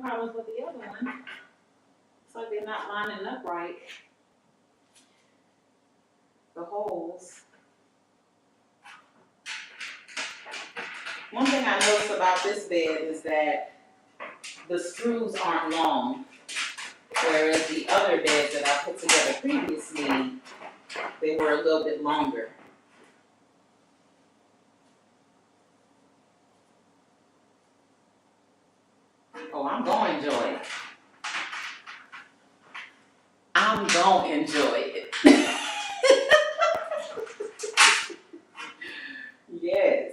Problems with the other one. It's like they're not lining up right. The holes. One thing I noticed about this bed is that the screws aren't long, whereas the other beds that I put together previously, they were a little bit longer. Oh, I'm going to enjoy it. I'm going to enjoy it. Yes.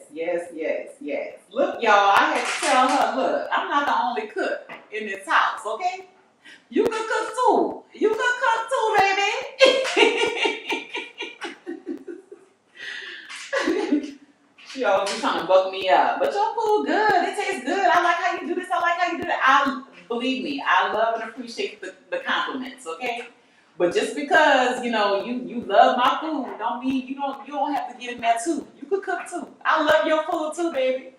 Look, y'all, I had to tell her, look, I'm not the only cook in this house, okay? You can cook too. You can cook too, baby. She always be trying to buck me up. But your food good. It tastes good. I like how you do this. I like how you do that. Believe me, I love and appreciate the compliments, okay? But just because, you love my food don't mean you don't have to get in there too. You could cook too. I love your food too, baby.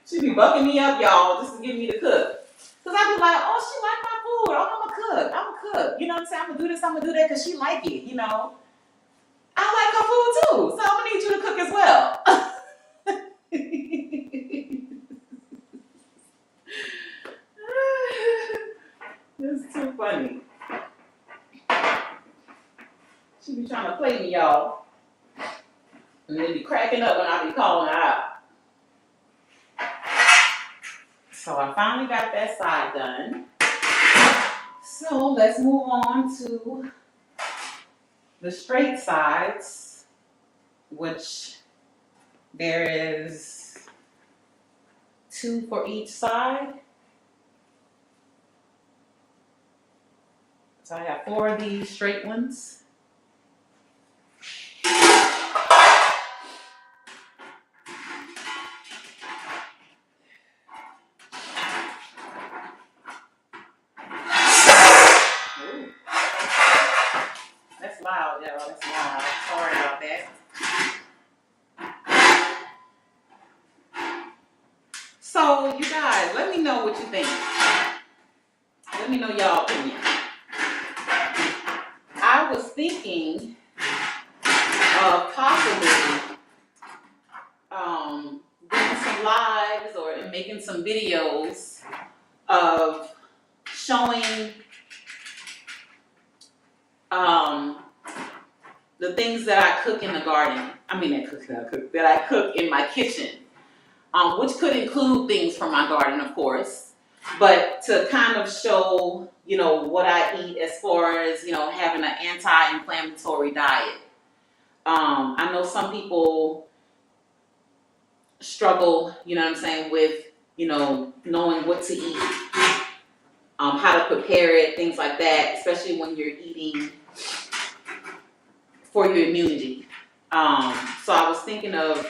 She be bucking me up, y'all, just to get me to cook. Cause I be like, oh, she like my food. Oh, I'm a cook. You know what I'm saying? I'm gonna do this, I'm gonna do that, cause she like it, I like her food too. So I'm gonna need you to cook as well. play me, y'all. And they be cracking up when I be calling her out. So I finally got that side done. So let's move on to the straight sides, which there is 2 for each side. So I have 4 of these straight ones. That's loud, y'all. That's loud. Sorry about that. So, you guys, let me know what you think. Let me know y'all opinion. I was thinking of possibly doing some lives or making some videos of showing the things that I cook in the garden. That I cook in my kitchen, which could include things from my garden, of course, but to kind of show, what I eat as far as, having an anti-inflammatory diet. I know some people struggle, with, knowing what to eat, how to prepare it, things like that, especially when you're eating for your immunity. So I was thinking of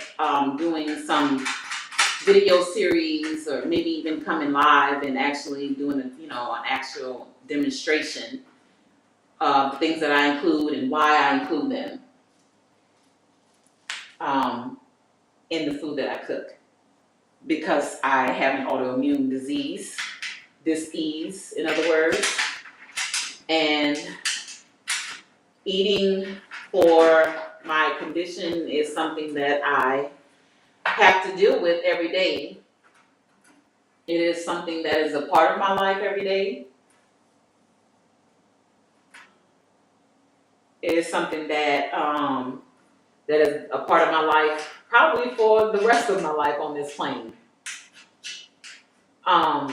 doing some video series, or maybe even coming live and actually doing an actual demonstration of things that I include and why I include them in the food that I cook. Because I have an autoimmune disease, dis-ease, in other words, and eating for my condition is something that I have to deal with every day. It is something that is a part of my life every day. It is something that that is a part of my life probably for the rest of my life on this plane. I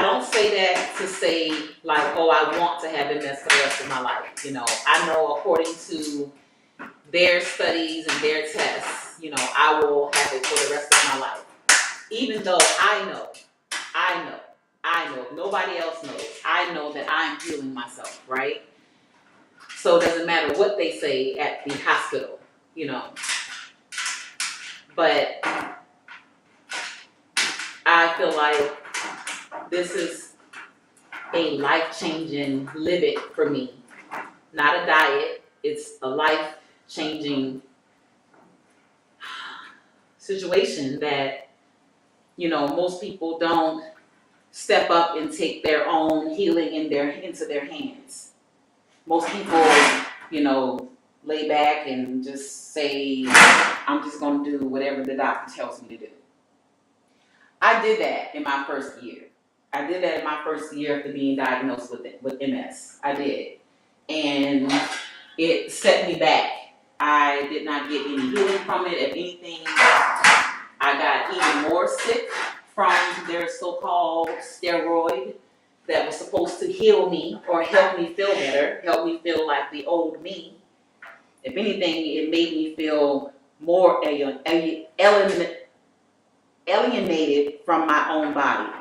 don't say that to say like, oh, I want to have MS for the rest of my life. I know according to their studies and their tests, I will have it for the rest of my life. Even though I know, nobody else knows. I know that I'm healing myself, right? So it doesn't matter what they say at the hospital, But I feel like this is a life-changing live it for me. Not a diet. It's a life-changing situation that, most people don't step up and take their own healing into their hands. Most people, lay back and just say, I'm just going to do whatever the doctor tells me to do. I did that in my first year. After being diagnosed with MS. I did. And it set me back. I did not get any healing from it. If anything, I got even more sick from their so-called steroid that was supposed to heal me or help me feel better, help me feel like the old me. If anything, it made me feel more alienated from my own body.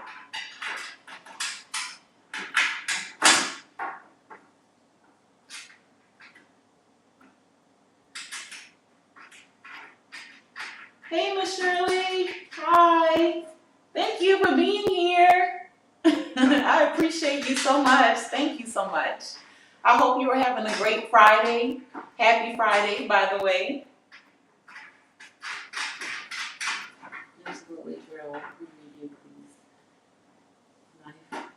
Hey, Miss Shirley. Hi. Thank you for being here. I appreciate you so much. Thank you so much. I hope you are having a great Friday. Happy Friday, by the way. Just a little drill. Review, please. Lifetime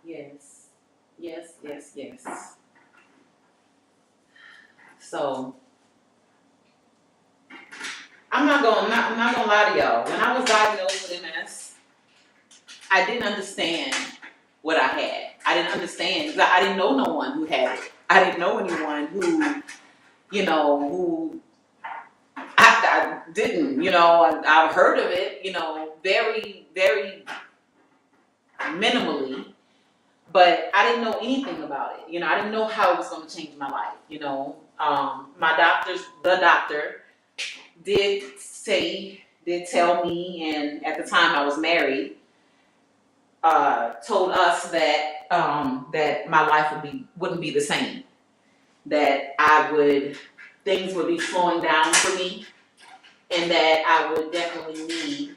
disease. Yes. So I'm not gonna lie to y'all. When I was diagnosed with MS, I didn't understand what I had. I didn't understand because I didn't know no one who had it. I didn't know anyone who, who I didn't, I've heard of it, very, very minimally, but I didn't know anything about it. I didn't know how it was going to change my life. The doctor did tell me, and at the time I was married, told us that that my life wouldn't be the same. That things would be slowing down for me, and that I would definitely need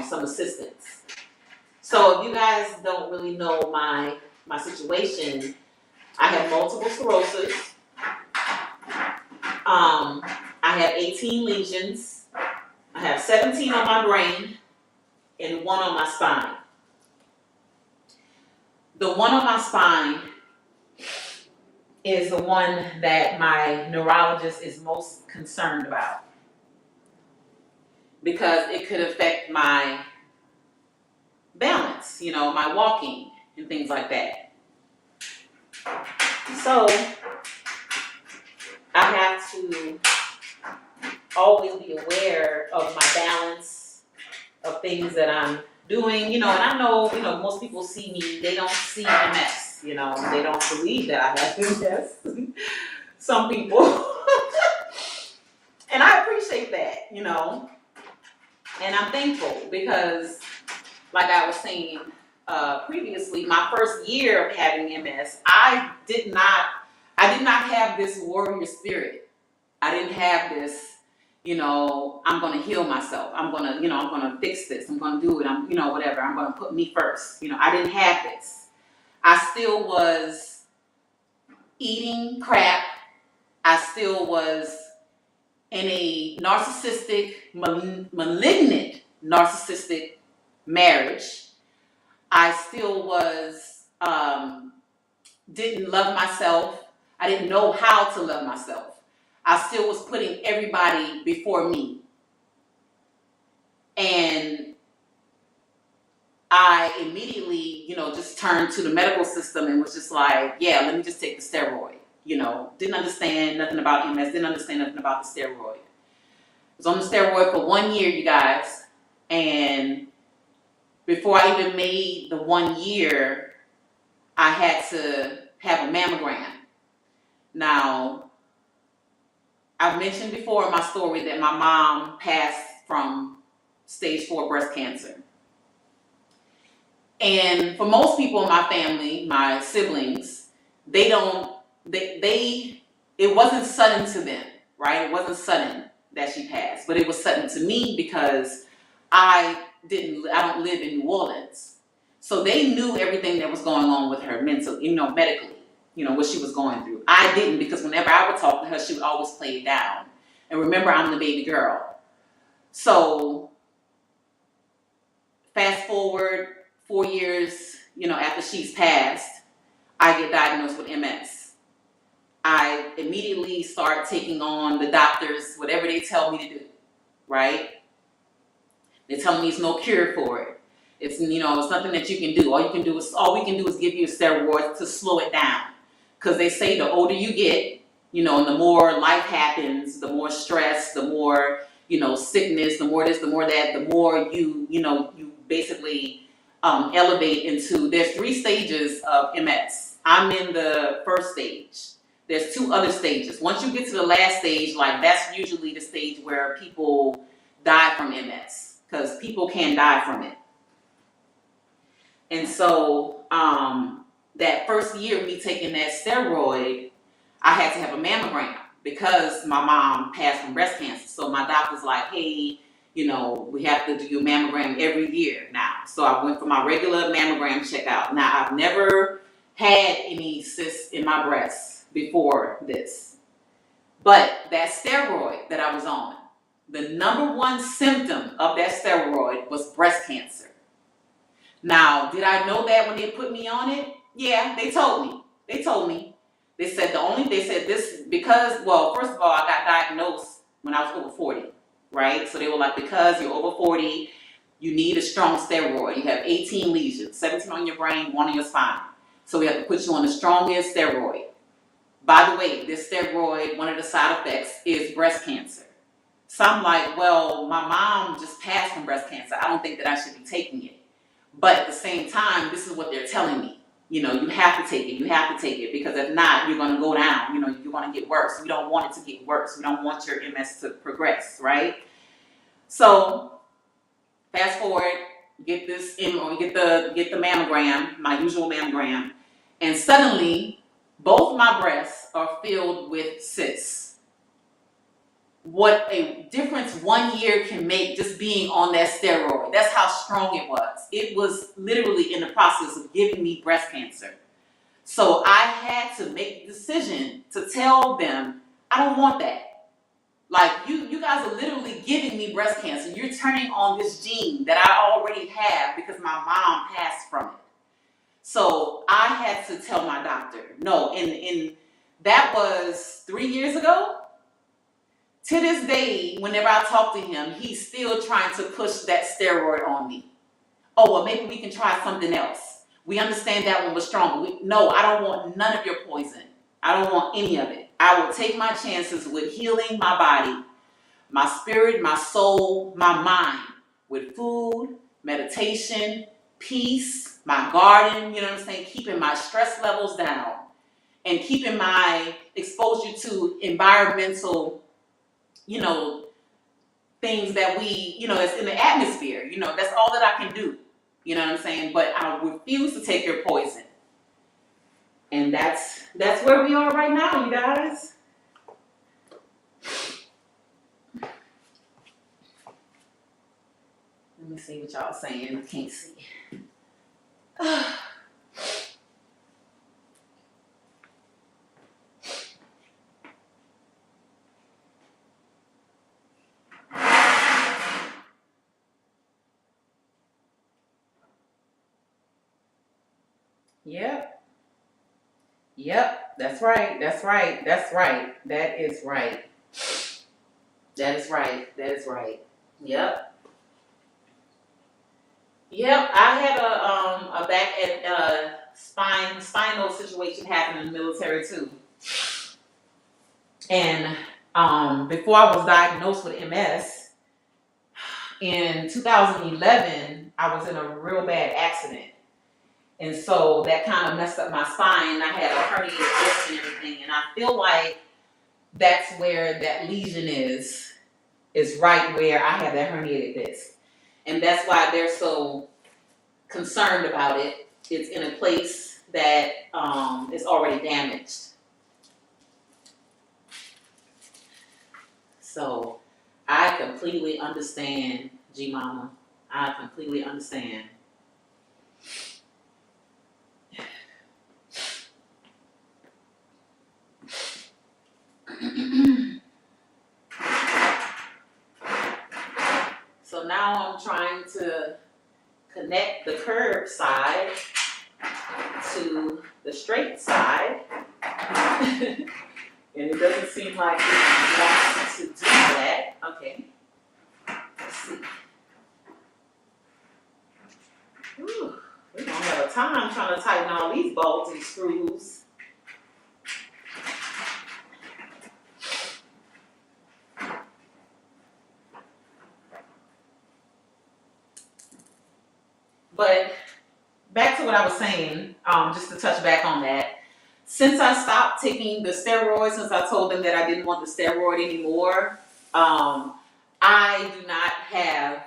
some assistance. So if you guys don't really know my situation, I have multiple sclerosis. I have 18 lesions. I have 17 on my brain and 1 on my spine. The 1 on my spine is the one that my neurologist is most concerned about because it could affect my balance, my walking and things like that. So I have to always be aware of my balance, of things that I'm doing, and I know, most people see me, they don't see MS, they don't believe that I have MS. Some people. And I appreciate that, and I'm thankful because, like I was saying previously, my first year of having MS, I did not have this warrior spirit. I didn't have this, I'm going to heal myself. I'm going to fix this. I'm going to do it. I'm, whatever. I'm going to put me first. I didn't have this. I still was eating crap. I still was in a narcissistic, malignant narcissistic marriage. I still was, didn't love myself. I didn't know how to love myself. I still was putting everybody before me. And I immediately, just turned to the medical system and was just like, yeah, let me just take the steroid. Didn't understand nothing about MS, didn't understand nothing about the steroid. I was on the steroid for 1 year, you guys. And before I even made the 1 year, I had to have a mammogram. Now, I've mentioned before in my story that my mom passed from stage 4 breast cancer. And for most people in my family, my siblings, it wasn't sudden to them, right? It wasn't sudden that she passed, but it was sudden to me because I don't live in New Orleans. So they knew everything that was going on with her mentally, medically, what she was going through. I didn't, because whenever I would talk to her, she would always play it down. And remember, I'm the baby girl. So fast forward 4 years, after she's passed, I get diagnosed with MS. I immediately start taking on the doctors, whatever they tell me to do, right? They tell me there's no cure for it. It's, it's nothing that you can do. All we can do is give you a steroid to slow it down. Because they say the older you get, and the more life happens, the more stress, the more, sickness, the more this, the more that, the more you basically elevate into, there's 3 stages of MS. I'm in the first stage. There's 2 other stages. Once you get to the last stage, that's usually the stage where people die from MS, because people can die from it. And so that first year of me taking that steroid, I had to have a mammogram because my mom passed from breast cancer. So my doctor's like, hey, we have to do a mammogram every year now. So I went for my regular mammogram checkout. Now, I've never had any cysts in my breasts before this. But that steroid that I was on, the number 1 symptom of that steroid was breast cancer. Now, did I know that when they put me on it? Yeah, they told me. They said this because, well, first of all, I got diagnosed when I was over 40, right? So they were like, because you're over 40, You need a strong steroid. You have 18 lesions, 17 on your brain, 1 on your spine. So we have to put you on the strongest steroid. By the way, this steroid, one of the side effects is breast cancer. So I'm like, well, my mom just passed from breast cancer. I don't think that I should be taking it. But at the same time, this is what they're telling me. You know, you have to take it. You have to take it, because if not, you're going to go down. You know, you're going to get worse. We don't want it to get worse. We don't want your MS to progress, right? So fast forward, get the mammogram, my usual mammogram, and suddenly both my breasts are filled with cysts. What a difference 1 year can make just being on that steroid. That's how strong it was. It was literally in the process of giving me breast cancer. So I had to make the decision to tell them, I don't want that. Like, you guys are literally giving me breast cancer. You're turning on this gene that I already have because my mom passed from it. So I had to tell my doctor, no, and that was 3 years ago. To this day, whenever I talk to him, he's still trying to push that steroid on me. Oh, well, maybe we can try something else. We understand that one was stronger. No, I don't want none of your poison. I don't want any of it. I will take my chances with healing my body, my spirit, my soul, my mind, with food, meditation, peace, my garden, you know what I'm saying? Keeping my stress levels down and keeping my exposure to environmental, you know, things that we, that's in the atmosphere. That's all that I can do. You know what I'm saying? But I refuse to take your poison. And that's where we are right now, you guys. Let me see what y'all saying. I can't see. Yep. That's right. That is right. That is right. Yep. I had a back and spinal situation happen in the military too. And before I was diagnosed with MS, in 2011, I was in a real bad accident. And so that kind of messed up my spine. I had a herniated disc and everything. And I feel like that's where that lesion is right where I have that herniated disc. And that's why they're so concerned about it. It's in a place that is already damaged. So I completely understand, G Mama. I completely understand. So now I'm trying to connect the curved side to the straight side. And it doesn't seem like it wants to do that. Okay. Let's see. Ooh, we don't have time trying to tighten all these bolts and screws. But back to what I was saying, just to touch back on that. Since I stopped taking the steroids, since I told them that I didn't want the steroid anymore, I do not have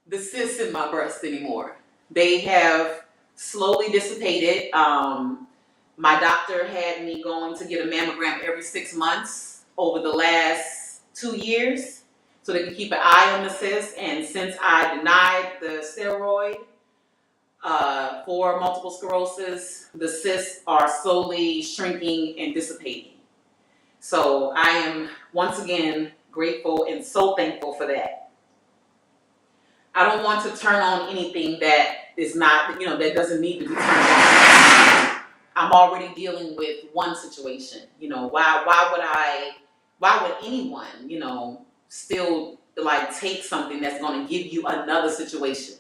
the cysts in my breast anymore. They have slowly dissipated. My doctor had me going to get a mammogram every 6 months over the last 2 years so they can keep an eye on the cysts. And since I denied the steroid for multiple sclerosis, the cysts are slowly shrinking and dissipating. So I am once again grateful and so thankful for that. I don't want to turn on anything that is not, that doesn't need to be turned on. I'm already dealing with one situation. Why would anyone, still like take something that's going to give you another situation.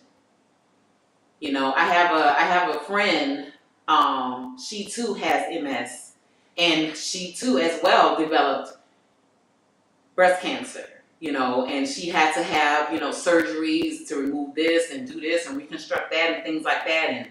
You know, I have a friend, she too has MS, and she too as well developed breast cancer, you know, and she had to have, you know, surgeries to remove this and do this and reconstruct that and things like that. And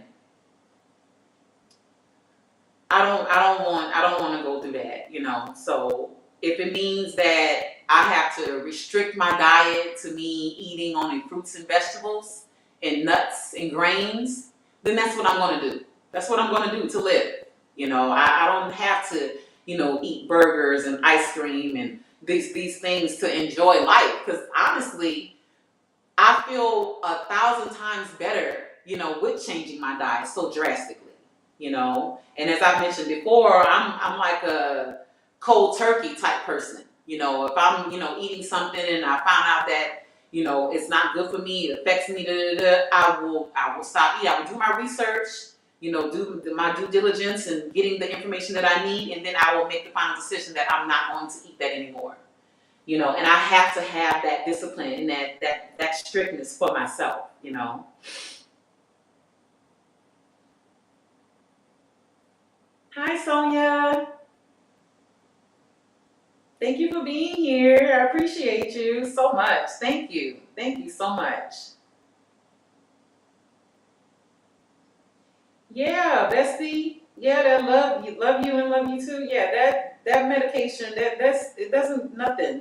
I don't want to go through that, you know. So if it means that I have to restrict my diet to me eating only fruits and vegetables and nuts and grains, then that's what I'm going to do. That's what I'm going to do to live. You know, I don't have to, you know, eat burgers and ice cream and these things to enjoy life. Because honestly, I feel 1,000 times better, you know, with changing my diet so drastically, you know. And as I mentioned before, I'm like a cold turkey type person. You know, if I'm, you know, eating something and I found out that, you know, it's not good for me, it affects me, I will stop eating. I will do my research, you know, do my due diligence and getting the information that I need, and then I will make the final decision that I'm not going to eat that anymore. You know, and I have to have that discipline and that strictness for myself, you know. Hi, Sonia. Thank you for being here. I appreciate you so much. Thank you. Thank you so much. Yeah, bestie. Yeah, that love you and love you too. Yeah, that medication, that's it doesn't nothing.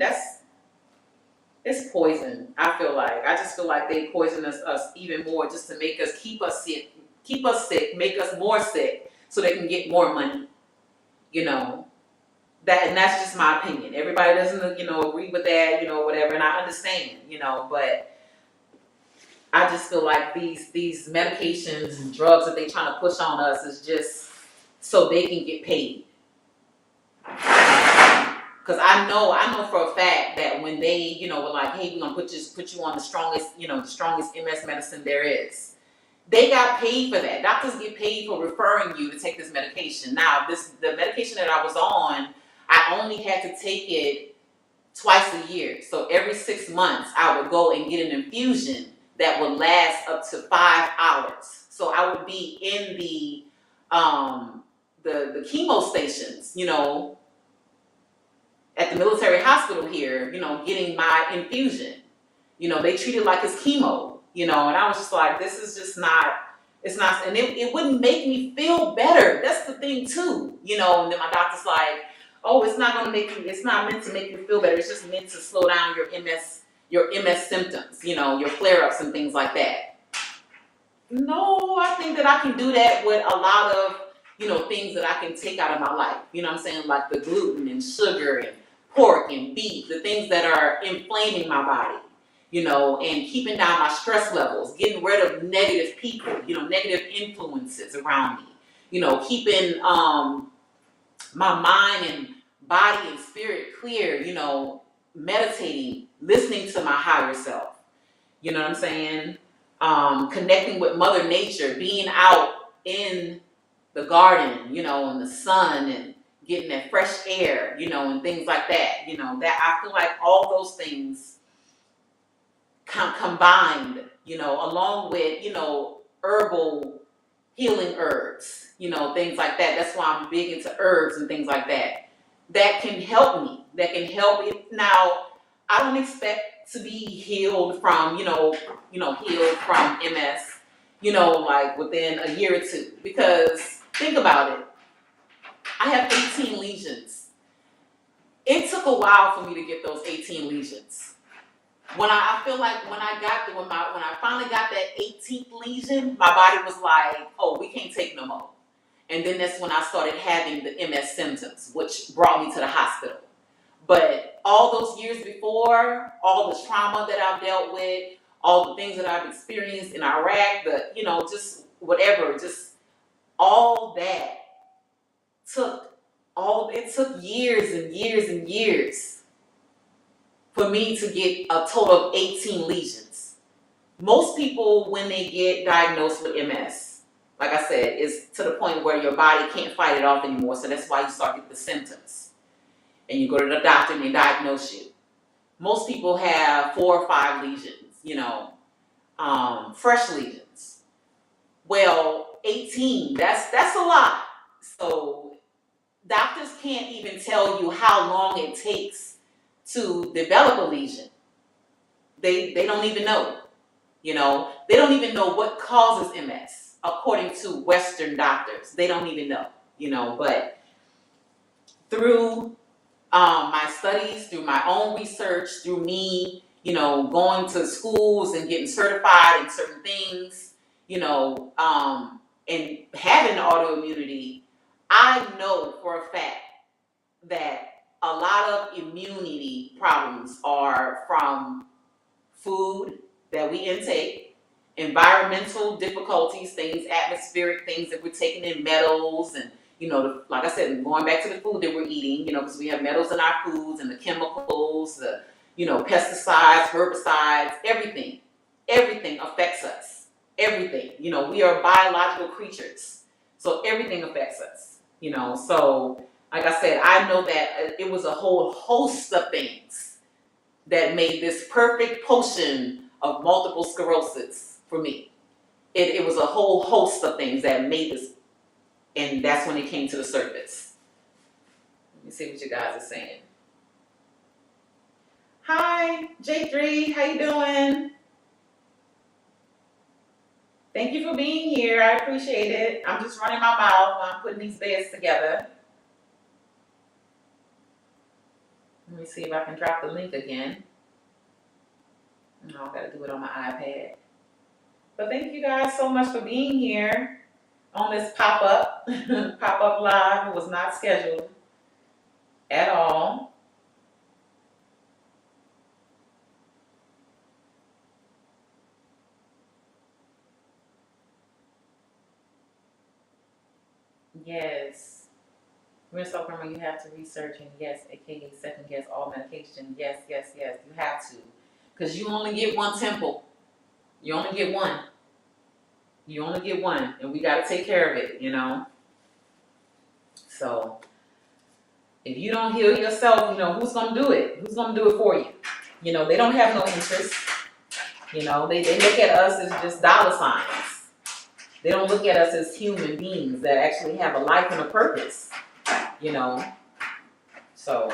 It's poison. I feel like I just feel like they poison us even more just to make us keep us sick, make us more sick, so they can get more money. You know that, and that's just my opinion. Everybody doesn't, you know, agree with that, you know, whatever, and I understand, you know, but I just feel like these medications and drugs that they trying to push on us is just so they can get paid. Because I know for a fact that when they, you know, were like, hey, we're gonna put you on the strongest, you know, the strongest MS medicine there is. They got paid for that. Doctors get paid for referring you to take this medication. Now, the medication that I was on, I only had to take it twice a year. So every 6 months, I would go and get an infusion that would last up to 5 hours. So I would be in the chemo stations, you know, at the military hospital here, you know, getting my infusion. You know, they treat it like it's chemo, you know, and I was just like, this is just not, it's not, and it wouldn't make me feel better. That's the thing too, you know, and then my doctor's like, oh, it's not gonna make you, it's not meant to make you feel better. It's just meant to slow down your MS symptoms, you know, your flare-ups and things like that. No, I think that I can do that with a lot of, you know, things that I can take out of my life. You know what I'm saying? Like the gluten and sugar and pork and beef, the things that are inflaming my body, you know, and keeping down my stress levels, getting rid of negative people, you know, negative influences around me, you know, keeping my mind and body and spirit clear, you know, meditating, listening to my higher self, you know what I'm saying? Connecting with Mother Nature, being out in the garden, you know, in the sun and getting that fresh air, you know, and things like that, you know, that I feel like all those things combined, you know, along with, you know, herbal healing herbs, you know, things like that. That's why I'm big into herbs and things like that. That can help me. That can help me. Now, I don't expect to be healed from, healed from MS, you know, like within a year or two. Because think about it. I have 18 lesions. It took a while for me to get those 18 lesions. I feel like when I finally got that 18th lesion, my body was like, oh, we can't take no more. And then that's when I started having the MS symptoms, which brought me to the hospital. But all those years before, all the trauma that I've dealt with, all the things that I've experienced in Iraq, just whatever, just all that it took years and years and years for me to get a total of 18 lesions. Most people, when they get diagnosed with MS, like I said, is to the point where your body can't fight it off anymore. So that's why you start getting the symptoms. And you go to the doctor and they diagnose you. most people have 4 or 5 lesions, fresh lesions. Well, 18, that's a lot. So doctors can't even tell you how long it takes to develop a lesion. They don't even know. They don't even know what causes MS according to Western doctors. They don't even know. But through my studies, through my own research, through me, going to schools and getting certified in certain things, and having autoimmunity, I know for a fact that a lot of immunity problems are from food that we intake, environmental difficulties, things, atmospheric things that we're taking in, metals, and like I said, going back to the food that we're eating, because we have metals in our foods and the chemicals, the pesticides, herbicides, everything affects us. Everything, we are biological creatures, so everything affects us. So like I said, I know that it was a whole host of things that made this perfect potion of multiple sclerosis for me. It was a whole host of things that made this, and that's when it came to the surface. Let me see what you guys are saying. Hi, J3, how you doing? Thank you for being here. I appreciate it. I'm just running my mouth while I'm putting these beds together. Let me see if I can drop the link again. No, I gotta do it on my iPad. But thank you guys so much for being here on this pop-up live. It was not scheduled at all. Yes. Rinse when you have to research, and yes, aka second guess all medication. Yes, you have to. Because you only get one temple. You only get one. And we got to take care of it, So, if you don't heal yourself, who's going to do it? Who's going to do it for you? They don't have no interest. They look at us as just dollar signs. They don't look at us as human beings that actually have a life and a purpose, So,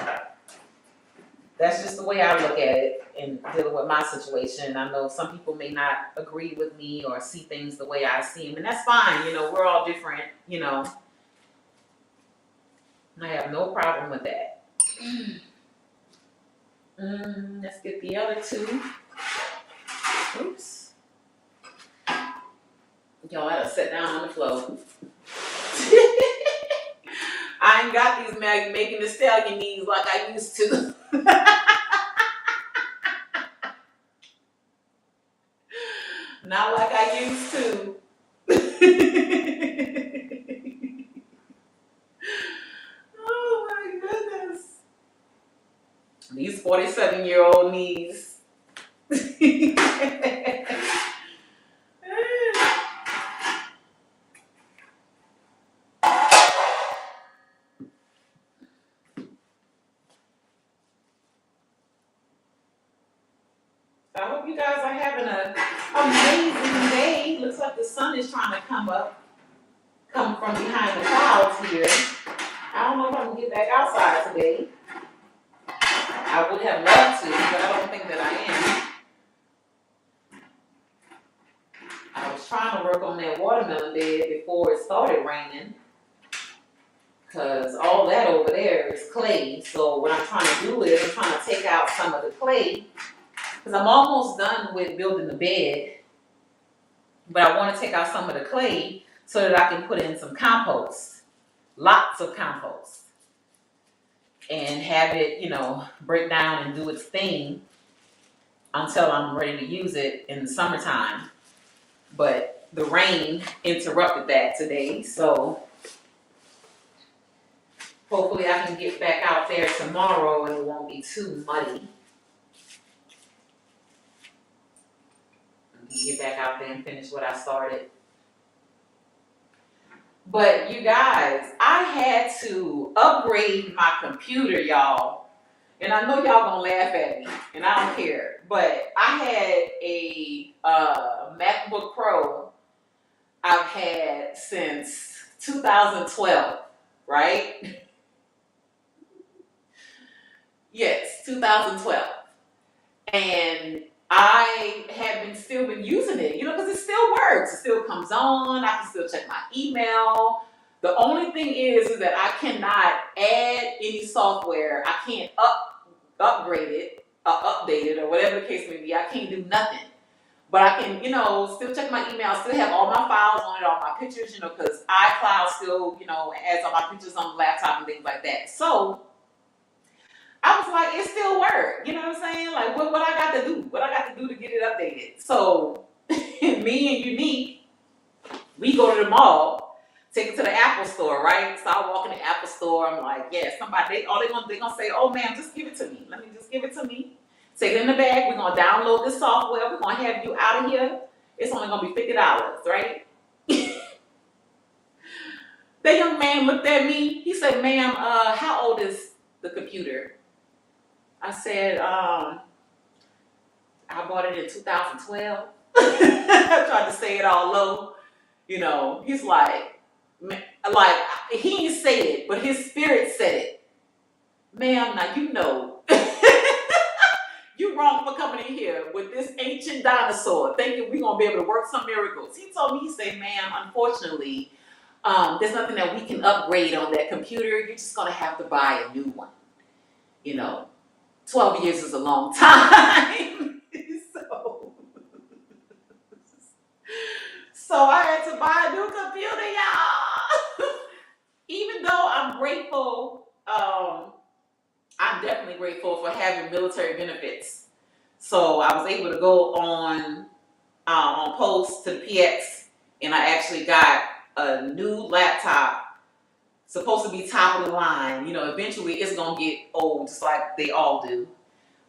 that's just the way I look at it in dealing with my situation. I know some people may not agree with me or see things the way I see them, and that's fine. We're all different, I have no problem with that. Let's get the other two. Oops. Y'all, I gotta sit down on the floor. I ain't got these making the stallion knees like I used to. Not like I used to. Oh my goodness. These 47-year-old knees. I hope you guys are having an amazing day. Looks like the sun is trying to come from behind the clouds here. I don't know if I can get back outside today. I would have loved to, but I don't think that I am. I was trying to work on that watermelon bed before it started raining, because all that over there is clay. So what I'm trying to do is I'm trying to take out some of the clay, because I'm almost done with building the bed, but I want to take out some of the clay so that I can put in some compost, lots of compost, and have it, break down and do its thing until I'm ready to use it in the summertime. But the rain interrupted that today, so hopefully I can get back out there tomorrow and it won't be too muddy. Get back out there and finish what I started. But you guys, I had to upgrade my computer, y'all. And I know y'all gonna laugh at me, and I don't care. But I had a MacBook Pro I've had since 2012, right? Yes, 2012. And I have still been using it, because it still works. It still comes on. I can still check my email. The only thing is that I cannot add any software. I can't upgrade it, update it, or whatever the case may be. I can't do nothing. But I can, still check my email. I still have all my files on it, all my pictures, because iCloud still, adds all my pictures on the laptop and things like that. So I was like, it still worked. You know what I'm saying? Like, what I got to do? What I got to do to get it updated? So me and Unique, we go to the mall, take it to the Apple store, right? So I walk in the Apple store. I'm like, yeah, somebody, they're gonna say, oh man, just give it to me. Let me just give it to me. Take it in the bag. We're gonna download this software. We're gonna have you out of here. It's only gonna be $50, right? The young man looked at me. He said, ma'am, how old is the computer? I said, I bought it in 2012. I tried to say it all low. He's like, he didn't say it, but his spirit said it. Ma'am, now you wrong for coming in here with this ancient dinosaur thinking we're going to be able to work some miracles. He told me, he said, ma'am, unfortunately, there's nothing that we can upgrade on that computer. You're just going to have to buy a new one. 12 years is a long time. So I had to buy a new computer, y'all. Even though I'm grateful, I'm definitely grateful for having military benefits. So I was able to go on post to the PX, and I actually got a new laptop, supposed to be top of the line. Eventually it's gonna get old, just like they all do.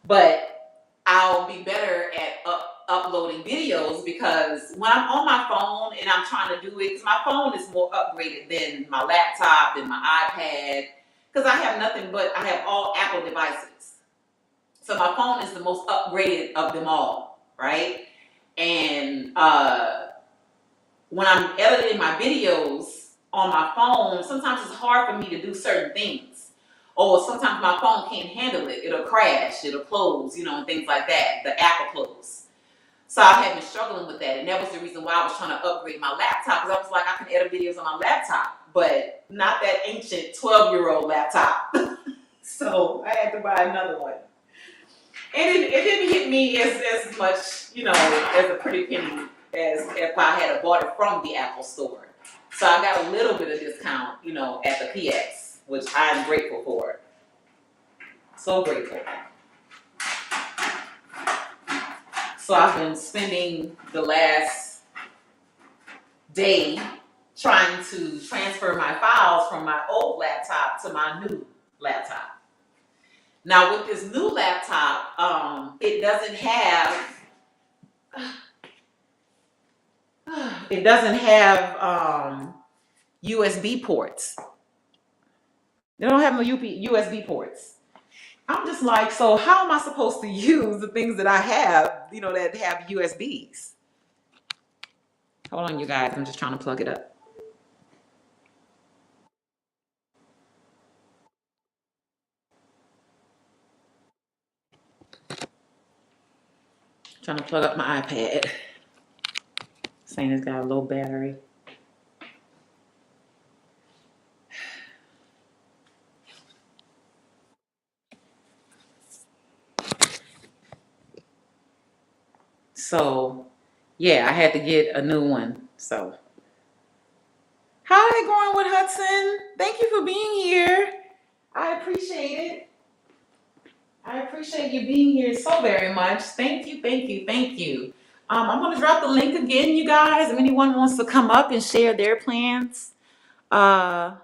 But I'll be better at uploading videos, because when I'm on my phone and I'm trying to do it, because my phone is more upgraded than my laptop, than my iPad, because I have all Apple devices. So my phone is the most upgraded of them all, right? And when I'm editing my videos on my phone, sometimes it's hard for me to do certain things. Or sometimes my phone can't handle it. It'll crash, it'll close, and things like that. The app will close. So I have been struggling with that. And that was the reason why I was trying to upgrade my laptop, because I was like, I can edit videos on my laptop, but not that ancient 12-year-old laptop. So I had to buy another one. And it didn't hit me as much, as a pretty penny as if I had bought it from the Apple store. So I got a little bit of discount, at the PX, which I'm grateful for. So grateful. So I've been spending the last day trying to transfer my files from my old laptop to my new laptop. Now with this new laptop, it doesn't have USB ports. They don't have no USB ports. I'm just like, so how am I supposed to use the things that I have, that have USBs? Hold on, you guys. I'm just trying to plug it up. Trying to plug up my iPad. Saying it's got a low battery. So, yeah, I had to get a new one. So, how are they going with Hudson? Thank you for being here. I appreciate it. I appreciate you being here so very much. Thank you, thank you, thank you. I'm going to drop the link again, you guys. If anyone wants to come up and share their plans about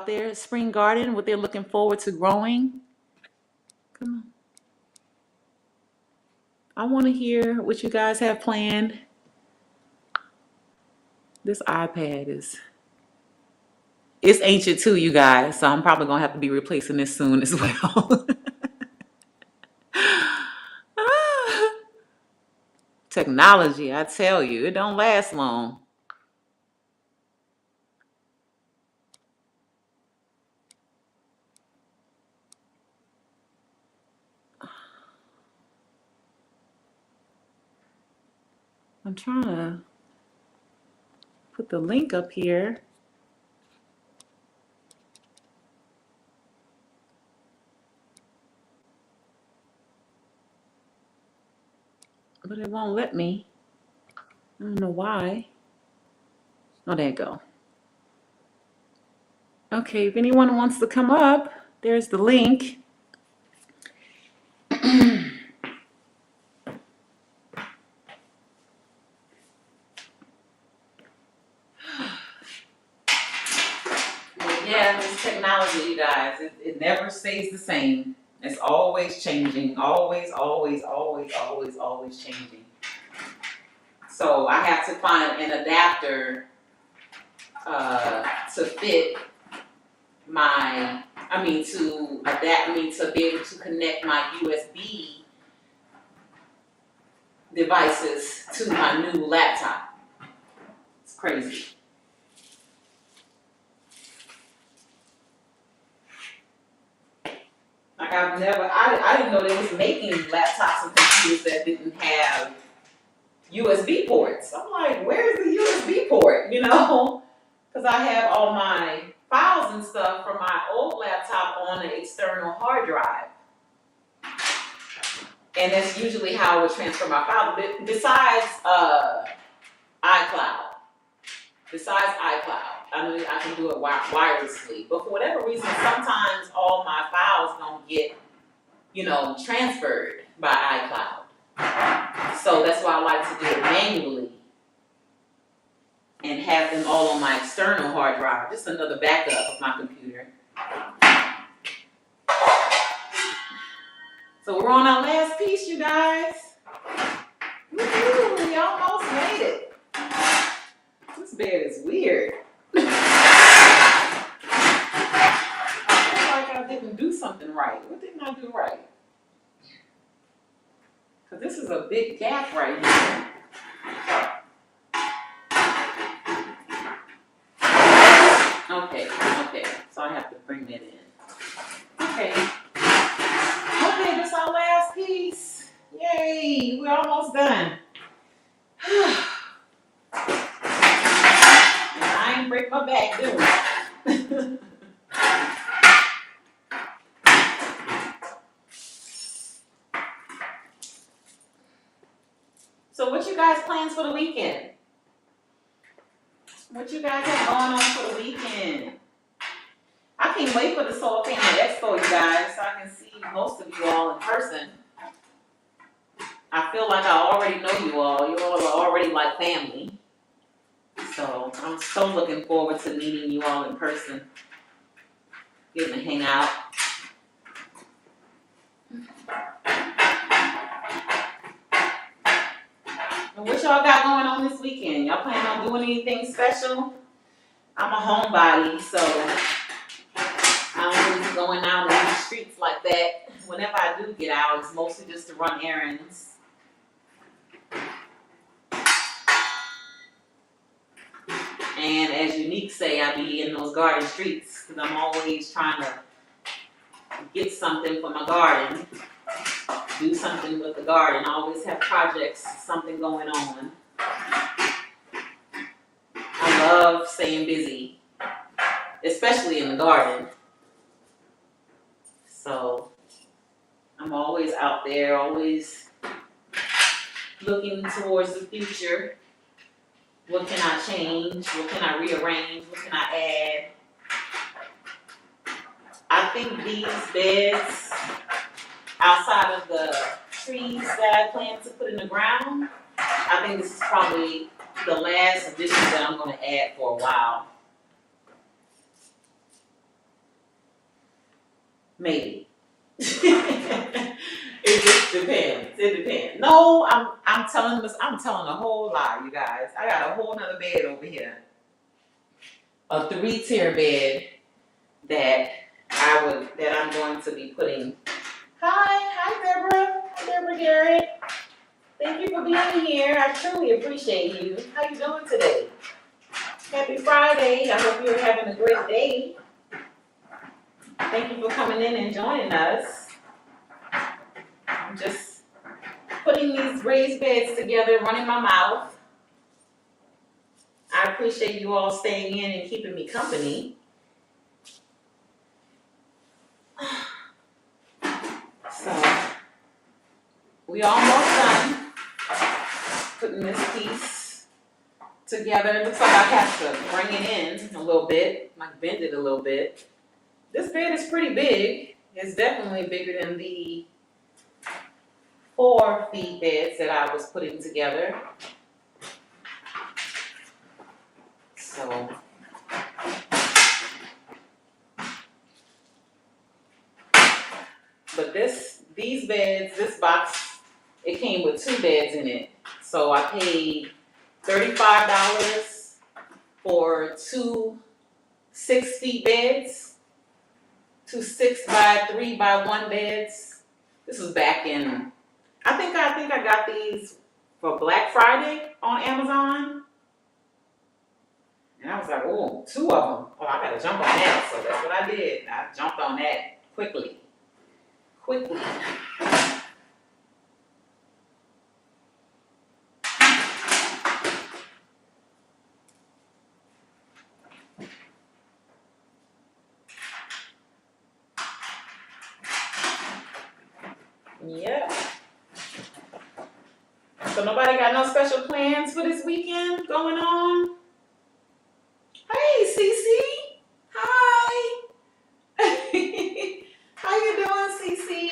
their spring garden, what they're looking forward to growing. Come on. I want to hear what you guys have planned. This iPad is It's ancient too, you guys, so I'm probably gonna have to be replacing this soon as well. Technology, I tell you, it don't last long. I'm trying to put the link up here. But it won't let me. I don't know why. Oh, there you go. Okay, if anyone wants to come up, there's the link. Yeah, this technology, you guys, it never stays the same. It's always changing. Always, always, always, always, always changing. So I have to find an adapter to fit my, to be able to connect my USB devices to my new laptop. It's crazy. Like I didn't know they was making laptops and computers that didn't have USB ports. I'm like, where's the USB port? You know, because I have all my files and stuff from my old laptop on an external hard drive. And that's usually how I would transfer my files. Besides iCloud. I mean, I can do it wirelessly. But for whatever reason, sometimes all my files don't get, transferred by iCloud. So that's why I like to do it manually and have them all on my external hard drive. Just another backup of my computer. So we're on our last piece, you guys. Woo-hoo, we almost made it. This bed is weird. I feel like I didn't do something right. What didn't I do right? Because this is a big gap right here. Okay. So I have to bring that in. Okay, this is our last piece. Yay, we're almost done. And I ain't break my back, do I? So what you guys plans for the weekend? What you guys have going on for the weekend? I can't wait for the Soul Family Expo, you guys, so I can see most of you all in person. I feel like I already know you all. You all are already like family. So I'm so looking forward to meeting you all in person. Getting to hang out. And what y'all got going on this weekend? Y'all planning on doing anything special? I'm a homebody, so I don't really be going out in the streets like that. Whenever I do get out, it's mostly just to run errands. And as Unique say, I be in those garden streets because I'm always trying to get something for my garden, do something with the garden. I always have projects, something going on. I love staying busy, especially in the garden. So I'm always out there, always looking towards the future. What can I change? What can I rearrange? What can I add? I think these beds, outside of the trees that I plan to put in the ground, I think this is probably the last addition that I'm going to add for a while. Maybe. It just depends. It depends. No, I'm telling a whole lie, you guys. I got a whole nother bed over here. a 3-tier bed that I'm going to be putting. Hi Deborah. Hi Deborah Garrett. Thank you for being here. I truly appreciate you. How you doing today? Happy Friday. I hope you're having a great day. Thank you for coming in and joining us. I'm just putting these raised beds together, running my mouth. I appreciate you all staying in and keeping me company. So, we almost done putting this piece together. It looks like I have to bring it in a little bit, like bend it a little bit. This bed is pretty big. It's definitely bigger than the 4-feet beds that I was putting together. So, but these beds, this box, it came with 2 beds in it. So I paid $35 for 2 6-feet beds, 2 6x3x1 beds. This was back in, I think I got these for Black Friday on Amazon. And I was like, oh, 2 of them. Oh, I gotta jump on that. So that's what I did. I jumped on that quickly. Yep. So nobody got no special plans for this weekend going on? Hey, Cece. Hi. How you doing, Cece?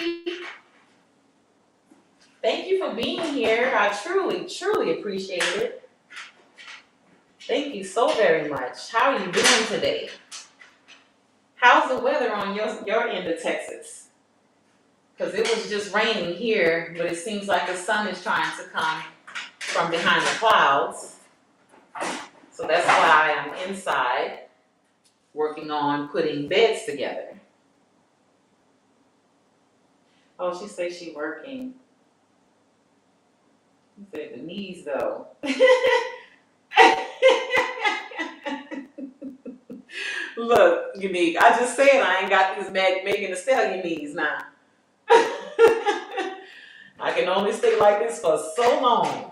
Thank you for being here. I truly, truly appreciate it. Thank you so very much. How are you doing today? How's the weather on your end of Texas? Because it was just raining here, but it seems like the sun is trying to come from behind the clouds. So that's why I'm inside working on putting beds together. Oh, she says she's working. She said the knees though. Look, Unique, I just said I ain't got these Megan Thee Stallion knees now. I can only stay like this for so long.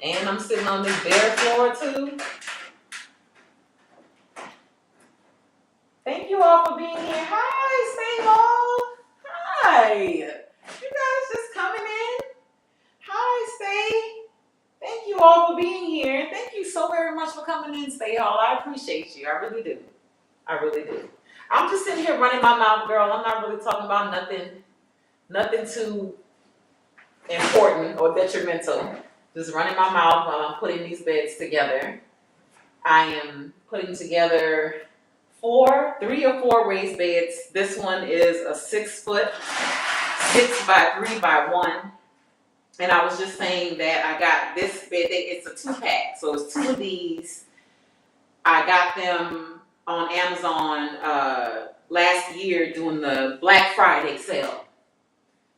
And I'm sitting on this bare floor too. Thank you all for being here. Hi, Stable. Hi. You guys just coming in? Hi, Stay. Thank you all for being here. Thank you so very much for coming in, Stay All. I appreciate you. I really do. I'm just sitting here running my mouth, girl. I'm not really talking about nothing too important or detrimental. Just running my mouth while I'm putting these beds together. I am putting together 3 or 4 raised beds. This one is a 6-foot, 6x3x1. And I was just saying that I got this bed. It's a 2-pack, so it's 2 of these. I got them on Amazon last year doing the Black Friday sale.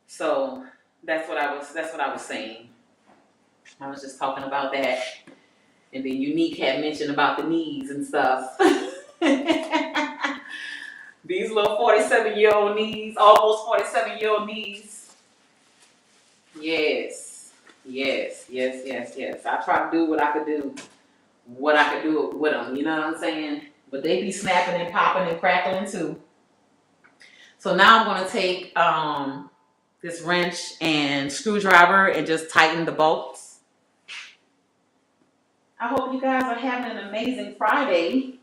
So that's what I was saying. I was just talking about that, and then Unique had mentioned about the knees and stuff. These little 47-year-old knees, almost 47-year-old knees. Yes. I try to do what I could do with them. You know what I'm saying? But they be snapping and popping and crackling too. So now I'm gonna take this wrench and screwdriver and just tighten the bolts. I hope you guys are having an amazing Friday.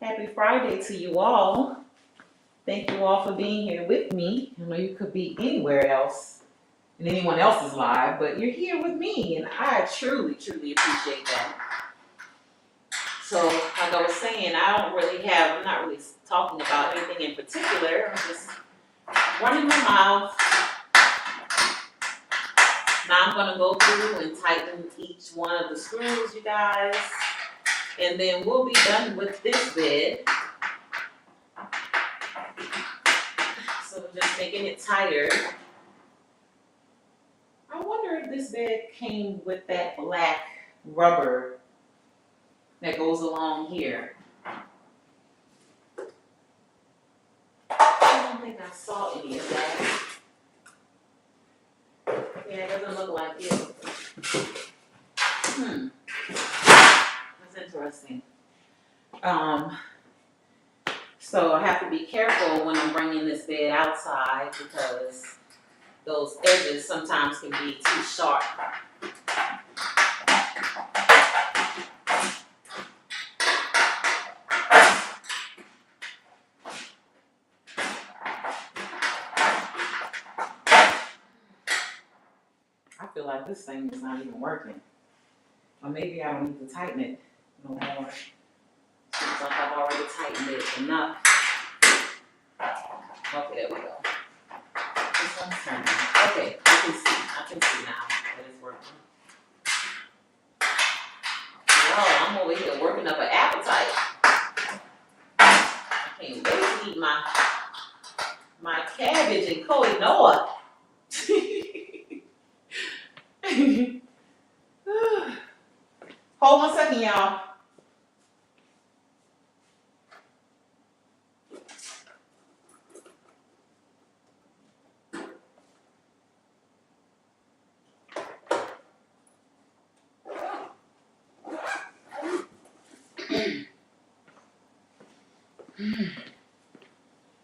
Happy Friday to you all. Thank you all for being here with me. I know you could be anywhere else in anyone else's life, but you're here with me, and I truly, truly appreciate that. So, like I was saying, I'm not really talking about anything in particular. I'm just running my mouth, I'm gonna go through and tighten each one of the screws, you guys, and then we'll be done with this bed. So we're just making it tighter. I wonder if this bed came with that black rubber that goes along here. I don't think I saw any of that. Yeah, it doesn't look like it. That's interesting. So I have to be careful when I'm bringing this bed outside because those edges sometimes can be too sharp. I feel like this thing is not even working. Or maybe I don't need to tighten it no more. Seems like I've already tightened it enough. Okay, there we go. This one's turning. Okay, I can see now that it's working. Oh, I'm over here working up an appetite. I can't wait to eat my cabbage and quinoa. Hold 1 second, y'all.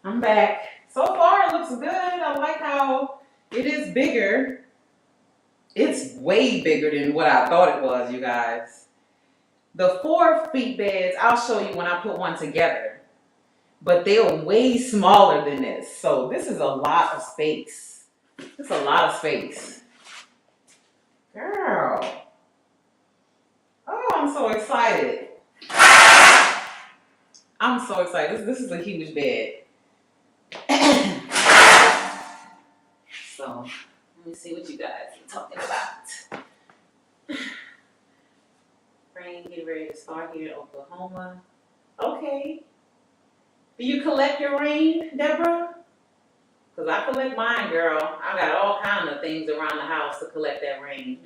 I'm back. So far, it looks good. I like how it is bigger. It's way bigger than what I thought it was, you guys. The 4 feet beds, I'll show you when I put one together. But they're way smaller than this. So this is a lot of space. It's a lot of space. Girl. Oh, I'm so excited. I'm so excited. This is a huge bed. So, let me see what you guys are talking about. Rain, get ready to start here in Oklahoma. Okay. Do you collect your rain, Deborah? Because I collect mine, girl. I got all kinds of things around the house to collect that rain.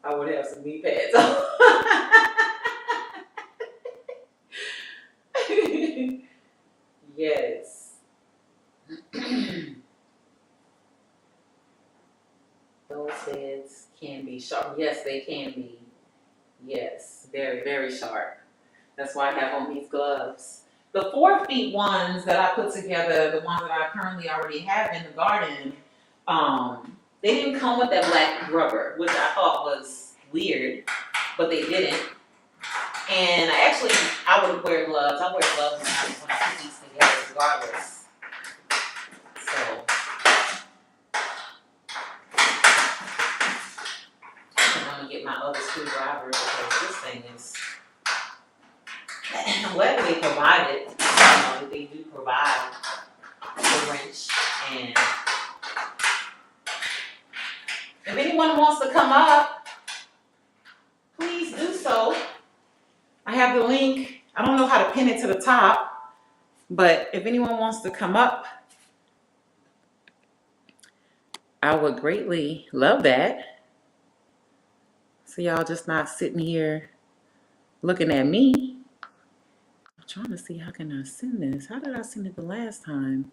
I would have some knee pads on. Yes. Those beds can be sharp. Yes, they can be. Yes, very, very sharp. That's why I have on these gloves. The 4 feet ones that I put together, the ones that I currently already have in the garden, they didn't come with that black rubber, which I thought was weird, but they didn't. And I would wear gloves. I wear gloves when I put these together regardless. So, I'm gonna get my other screwdriver because this thing is, I'm glad they provided, they do provide the wrench. And if anyone wants to come up, please do so. I have the link. I don't know how to pin it to the top, but if anyone wants to come up, I would greatly love that. So y'all just not sitting here looking at me. I'm trying to see how can I send this. How did I send it the last time?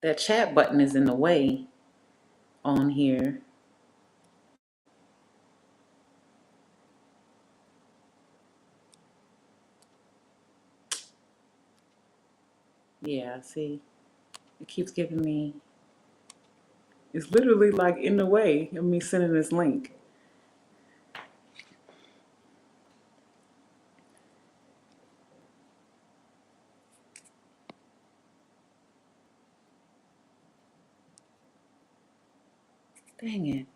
That chat button is in the way on here. Yeah, see, it keeps giving me, it's literally like in the way of me sending this link. Dang it.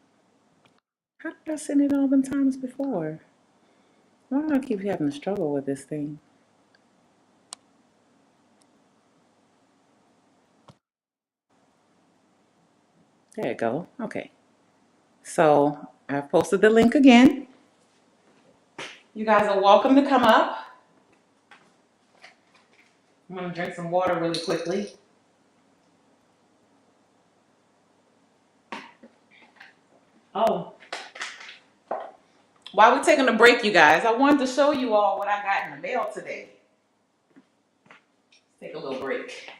How did I send it all them times before? Why do I keep having to struggle with this thing? There you go. Okay. So I posted the link again. You guys are welcome to come up. I'm gonna drink some water really quickly. Oh, while we're taking a break, you guys, I wanted to show you all what I got in the mail today. Take a little break.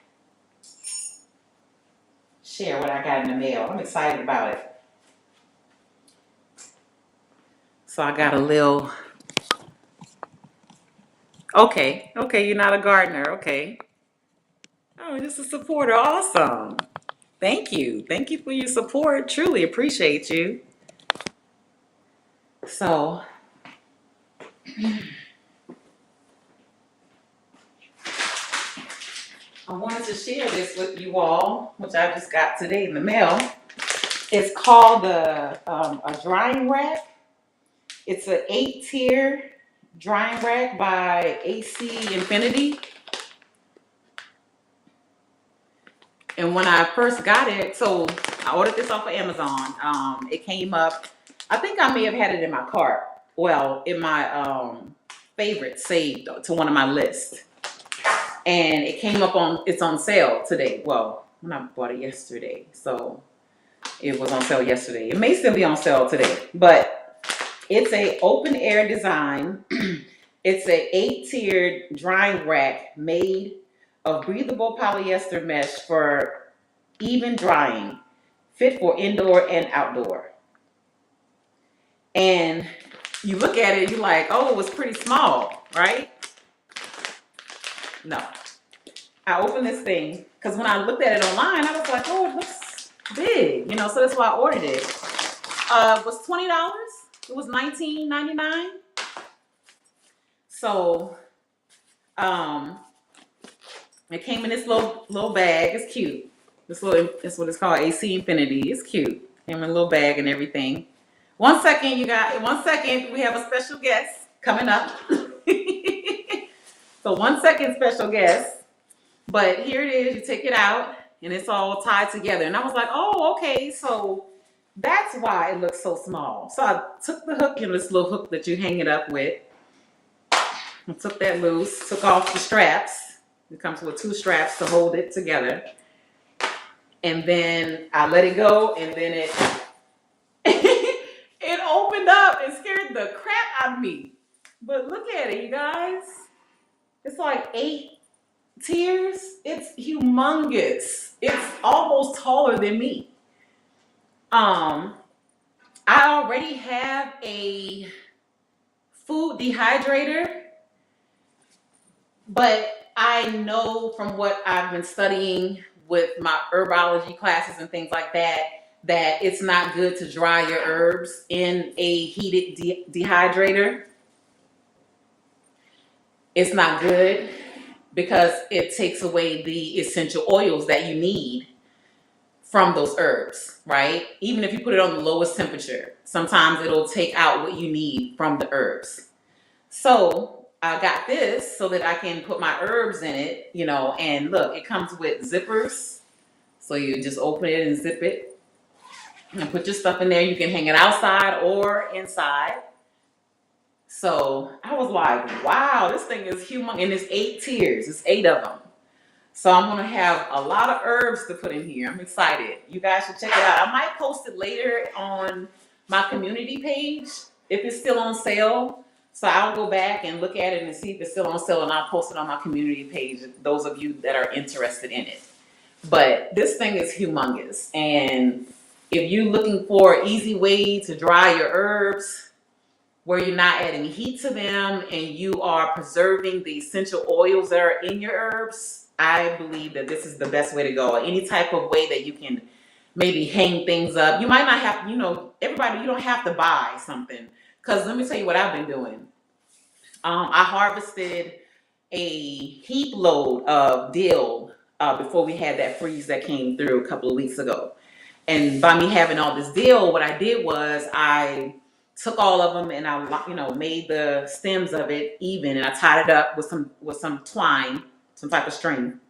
Share what I got in the mail. I'm excited about it. So I got a little. Okay, you're not a gardener. Okay. Oh, just a supporter. Awesome. Thank you. Thank you for your support. Truly appreciate you. So I wanted to share this with you all, which I just got today in the mail. It's called a drying rack. It's an 8-tier drying rack by AC Infinity. And when I first got it, so I ordered this off of Amazon. It came up, I think I may have had it in my cart. Well, in my favorites saved to one of my lists. And it came up it's on sale today. Well, when I bought it yesterday. So it was on sale yesterday. It may still be on sale today, but it's a open air design. It's a 8-tiered drying rack made of breathable polyester mesh for even drying, fit for indoor and outdoor. And you look at it, you're like, oh, it was pretty small, right? No. I opened this thing because when I looked at it online, I was like, oh, it looks big, so that's why I ordered it. It was $20. It was $19.99. So, it came in this little bag. It's cute. It's what it's called, AC Infinity. It's cute. Came in a little bag and everything. 1 second, you guys. 1 second. We have a special guest coming up. So 1 second, special guest. But here it is. You take it out, and it's all tied together. And I was like, oh, okay. So that's why it looks so small. So I took the hook, this little hook that you hang it up with. I took that loose. Took off the straps. It comes with 2 straps to hold it together. And then I let it go, and then it it opened up and scared the crap out of me. But look at it, you guys. It's like 8 tiers. It's humongous. It's almost taller than me. I already have a food dehydrator, but I know from what I've been studying with my herbology classes and things like that, that it's not good to dry your herbs in a heated dehydrator. It's not good because it takes away the essential oils that you need from those herbs, right? Even if you put it on the lowest temperature, sometimes it'll take out what you need from the herbs. So I got this so that I can put my herbs in it, and look, it comes with zippers. So you just open it and zip it and put your stuff in there. You can hang it outside or inside. So I was like, wow, this thing is humongous. And it's 8 tiers. It's 8 of them. So I'm going to have a lot of herbs to put in here. I'm excited. You guys should check it out. I might post it later on my community page if it's still on sale. So I'll go back and look at it and see if it's still on sale, and I'll post it on my community page, those of you that are interested in it. But this thing is humongous. And if you're looking for an easy way to dry your herbs where you're not adding heat to them and you are preserving the essential oils that are in your herbs, I believe that this is the best way to go. Any type of way that you can maybe hang things up. You might not have, everybody, you don't have to buy something. Because let me tell you what I've been doing. I harvested a heap load of dill before we had that freeze that came through a couple of weeks ago. And by me having all this dill, what I did was I took all of them and I, made the stems of it even, and I tied it up with some twine, some type of string.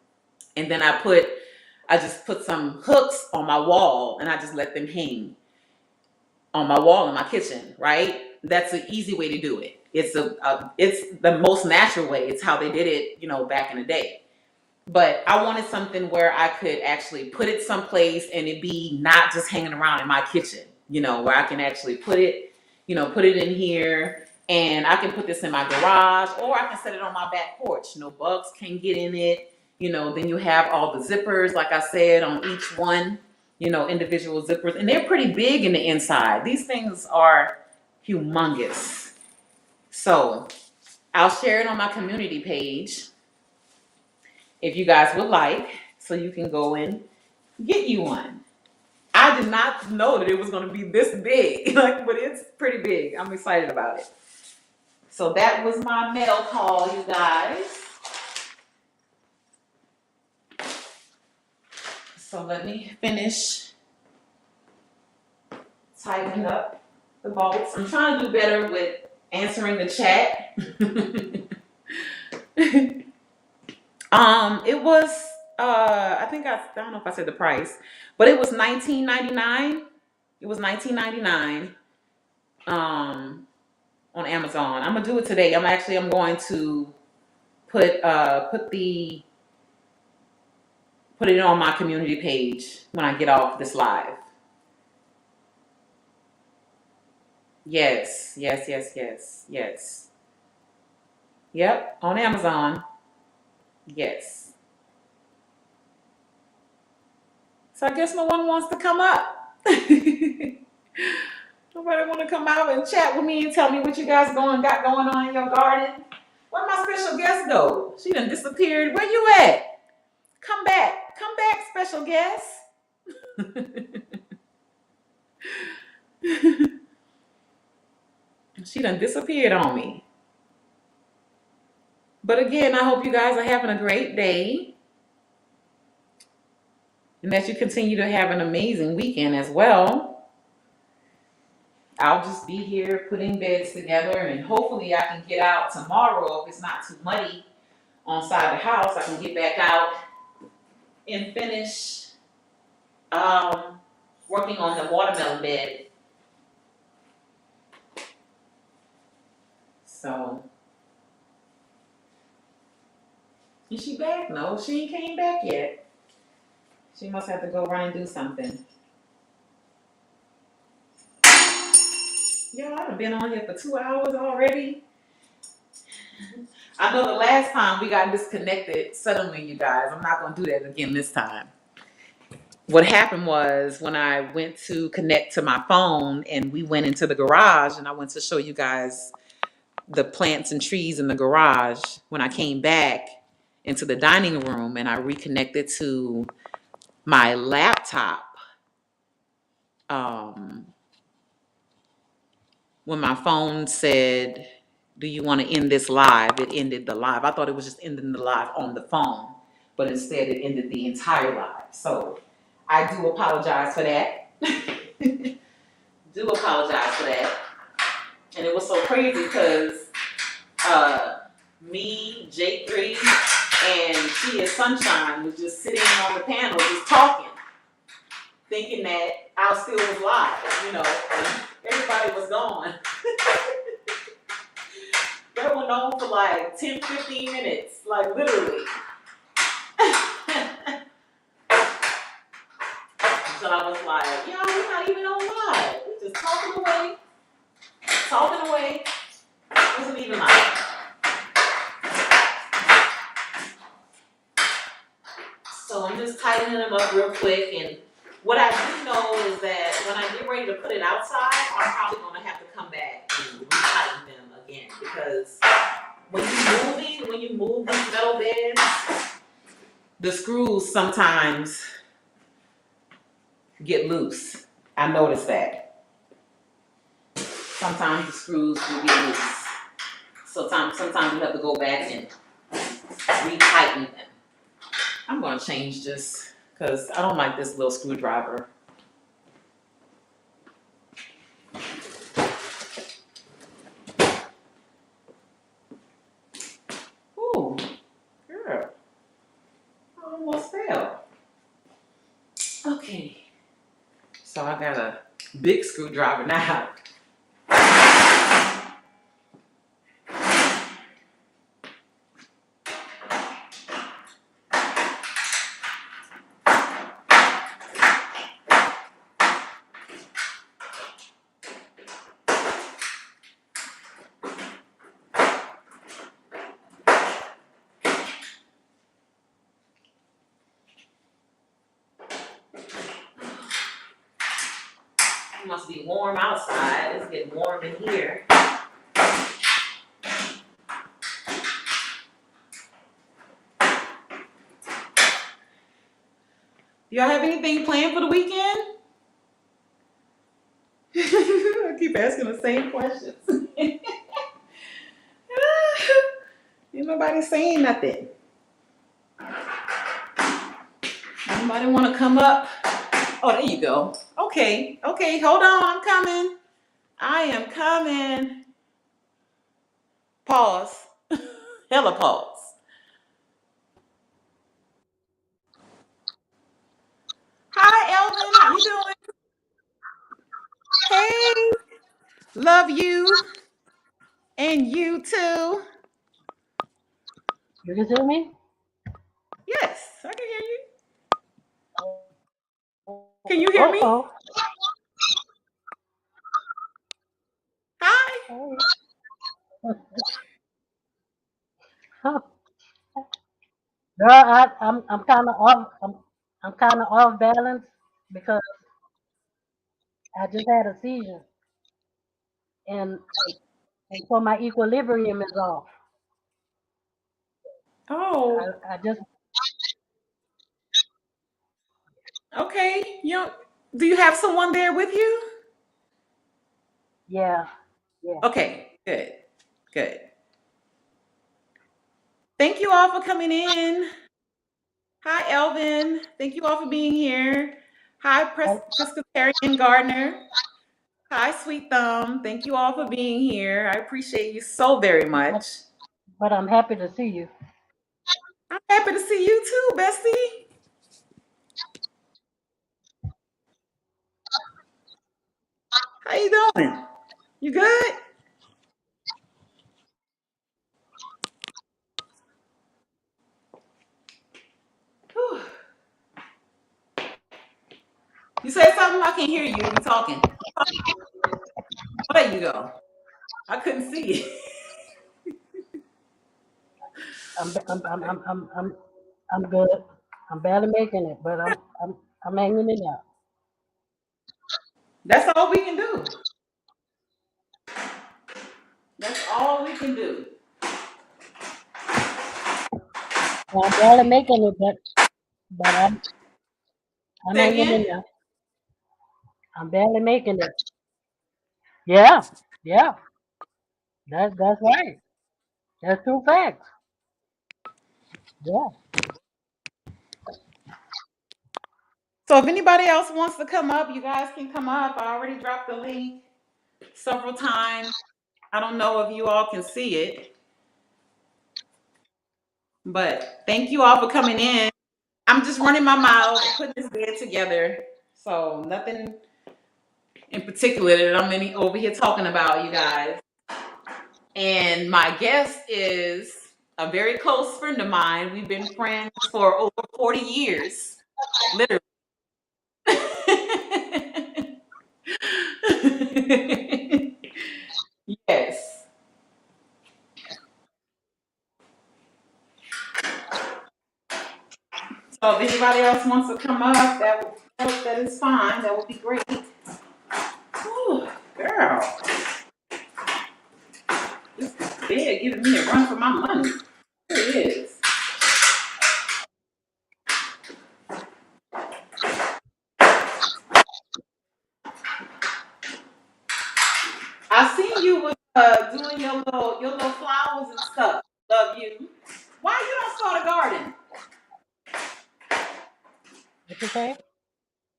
And then I put I just put some hooks on my wall and I just let them hang on my wall in my kitchen, right? That's an easy way to do it. It's the most natural way. It's how they did it, you know, back in the day. But I wanted something where I could actually put it someplace and it be not just hanging around in my kitchen, you know, where I can actually put it, you know, put it in here, and I can put this in my garage, or I can set it on my back porch. No bugs can get in it. You know, then you have all the zippers, like I said, on each one, you know, individual zippers. And they're pretty big in the inside. These things are humongous. So I'll share it on my community page if you guys would like, so you can go and get you one. I did not know that it was going to be this big, like, but it's pretty big. I'm excited about it. So that was my mail call, you guys. So let me finish tightening up the bolts. I'm trying to do better with answering the chat. It was I think I don't know if I said the price, but it was $19.99. It was $19.99 on Amazon. I'm gonna do it today. I'm going to put it on my community page when I get off this live. Yes. Yep, on Amazon. Yes. So I guess no one wants to come up. Nobody want to come out and chat with me and tell me what you guys got going on in your garden. Where my special guest go? She done disappeared. Where you at? Come back, special guest. She done disappeared on me. But again, I hope you guys are having a great day. And that you continue to have an amazing weekend as well. I'll just be here putting beds together, and hopefully I can get out tomorrow if it's not too muddy on side of the house. I can get back out and finish working on the watermelon bed. So, is she back? No, she ain't came back yet. She must have to go run and do something. Yo, I've been on here for 2 hours already. I know the last time we got disconnected suddenly, you guys. I'm not going to do that again this time. What happened was when I went to connect to my phone and we went into the garage, and I went to show you guys the plants and trees in the garage. When I came back into the dining room and I reconnected to my laptop, when my phone said, "Do you want to end this live?" it ended the live. I thought it was just ending the live on the phone, but instead it ended the entire live. So I do apologize for that. Do apologize for that. And it was so crazy because me, J3, and Tia Sunshine was just sitting on the panel just talking, thinking that I still was live, you know, and everybody was gone. That went on for like 10, 15 minutes, like literally. So I was like, yo, we're not even on live. We're just talking away. It wasn't even live. So I'm just tightening them up real quick. And what I do know is that when I get ready to put it outside, I'm probably going to have to come back and retighten them again. Because when you move these metal beds, the screws sometimes get loose. I noticed that. Sometimes the screws will get loose. So sometimes you have to go back and retighten them. I'm going to change this because I don't like this little screwdriver. Ooh, girl. I almost fell. So I got a big screwdriver now. It must be warm outside. It's getting warm in here. Do y'all have anything planned for the weekend? I keep asking the same questions. Ain't nobody saying nothing. Anybody want to come up? Oh, there you go. Okay, hold on, I'm coming. I am coming. Pause. Hella pause. Hi, Elvin. How you doing? Hey, love you. And you too. You can hear me? Yes, I can hear you. Can you hear me? Uh-oh. Hi. Huh. Girl, I'm kind of off. I'm kind of off balance because I just had a seizure, and so my equilibrium is off. Oh, I just okay. Do you have someone there with you? yeah, yeah. Okay, good, good. Thank you all for coming in. Hi, Elvin. Thank you all for being here. Hi, But, Presbyterian Gardner. Hi, Sweet Thumb. Thank you all for being here. I appreciate you so very much. but but I'm happy to see you. I'm happy to see you too, Bestie. How you doing? You good? Whew. You say something? I can't hear you. You talking? Oh, there you go. I couldn't see you. I'm I'm I'm I'm I'm I'm, I'm good. I'm barely making it, but I'm hanging in there. That's all we can do. That's all we can do. I'm barely making it, but I'm Say hanging again? in there. I'm barely making it. Yeah, yeah. That's right. That's true facts. Yeah. So if anybody else wants to come up, you guys can come up. I already dropped the link several times. I don't know if you all can see it, but thank you all for coming in. I'm just running my mouth, putting this bed together. So nothing in particular that I'm over here talking about, you guys. And my guest is a very close friend of mine. We've been friends for over 40 years, literally. Yes. So if anybody else wants to come up, that is fine. That would be great. Whew, girl, this bed giving me a run for my money. Here it is. I seen you was doing your little flowers and stuff. Love you. Why you don't start a garden? What you say?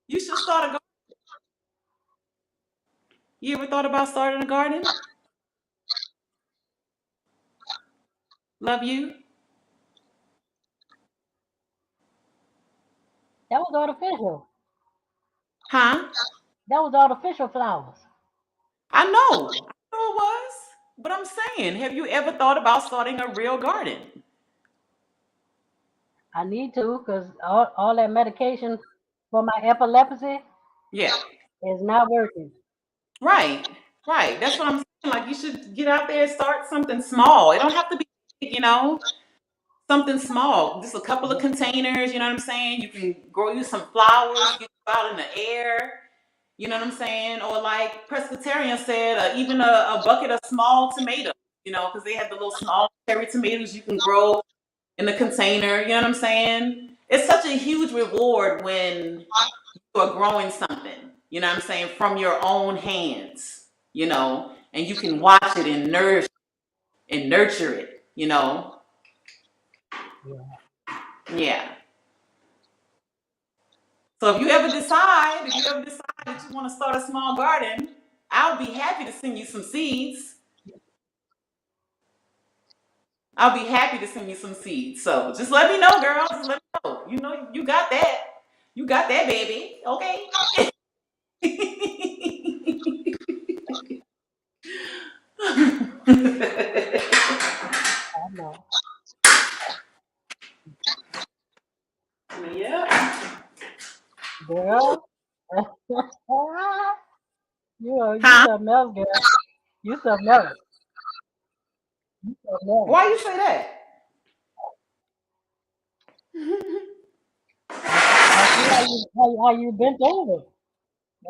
You should start a garden. You ever thought about starting a garden? Love you. That was artificial. Huh? That was artificial flowers. I know it was. But I'm saying, have you ever thought about starting a real garden? I need to because all that medication for my epilepsy Yeah. is not working. Right. Right. That's what I'm saying. Like you should get out there and start something small. It don't have to be big, something small. Just a couple of containers, you know what I'm saying? You can grow you some flowers, get out in the air, you know what I'm saying? Or like Presbyterian said, even a bucket of small tomatoes, because they have the little small cherry tomatoes you can grow in the container, you know what I'm saying? It's such a huge reward when you are growing something, you know what I'm saying, from your own hands, and you can watch it and nourish and nurture it, Yeah. Yeah. So if you ever decide that you want to start a small garden, I'll be happy to send you some seeds. I'll be happy to send you some seeds. So just let me know, girl. Just let me know. You got that. You got that, baby. Okay. I know. Yeah. Girl. You Huh? something else, girl. You something else. You something else. Why you say that? I see how you bent over.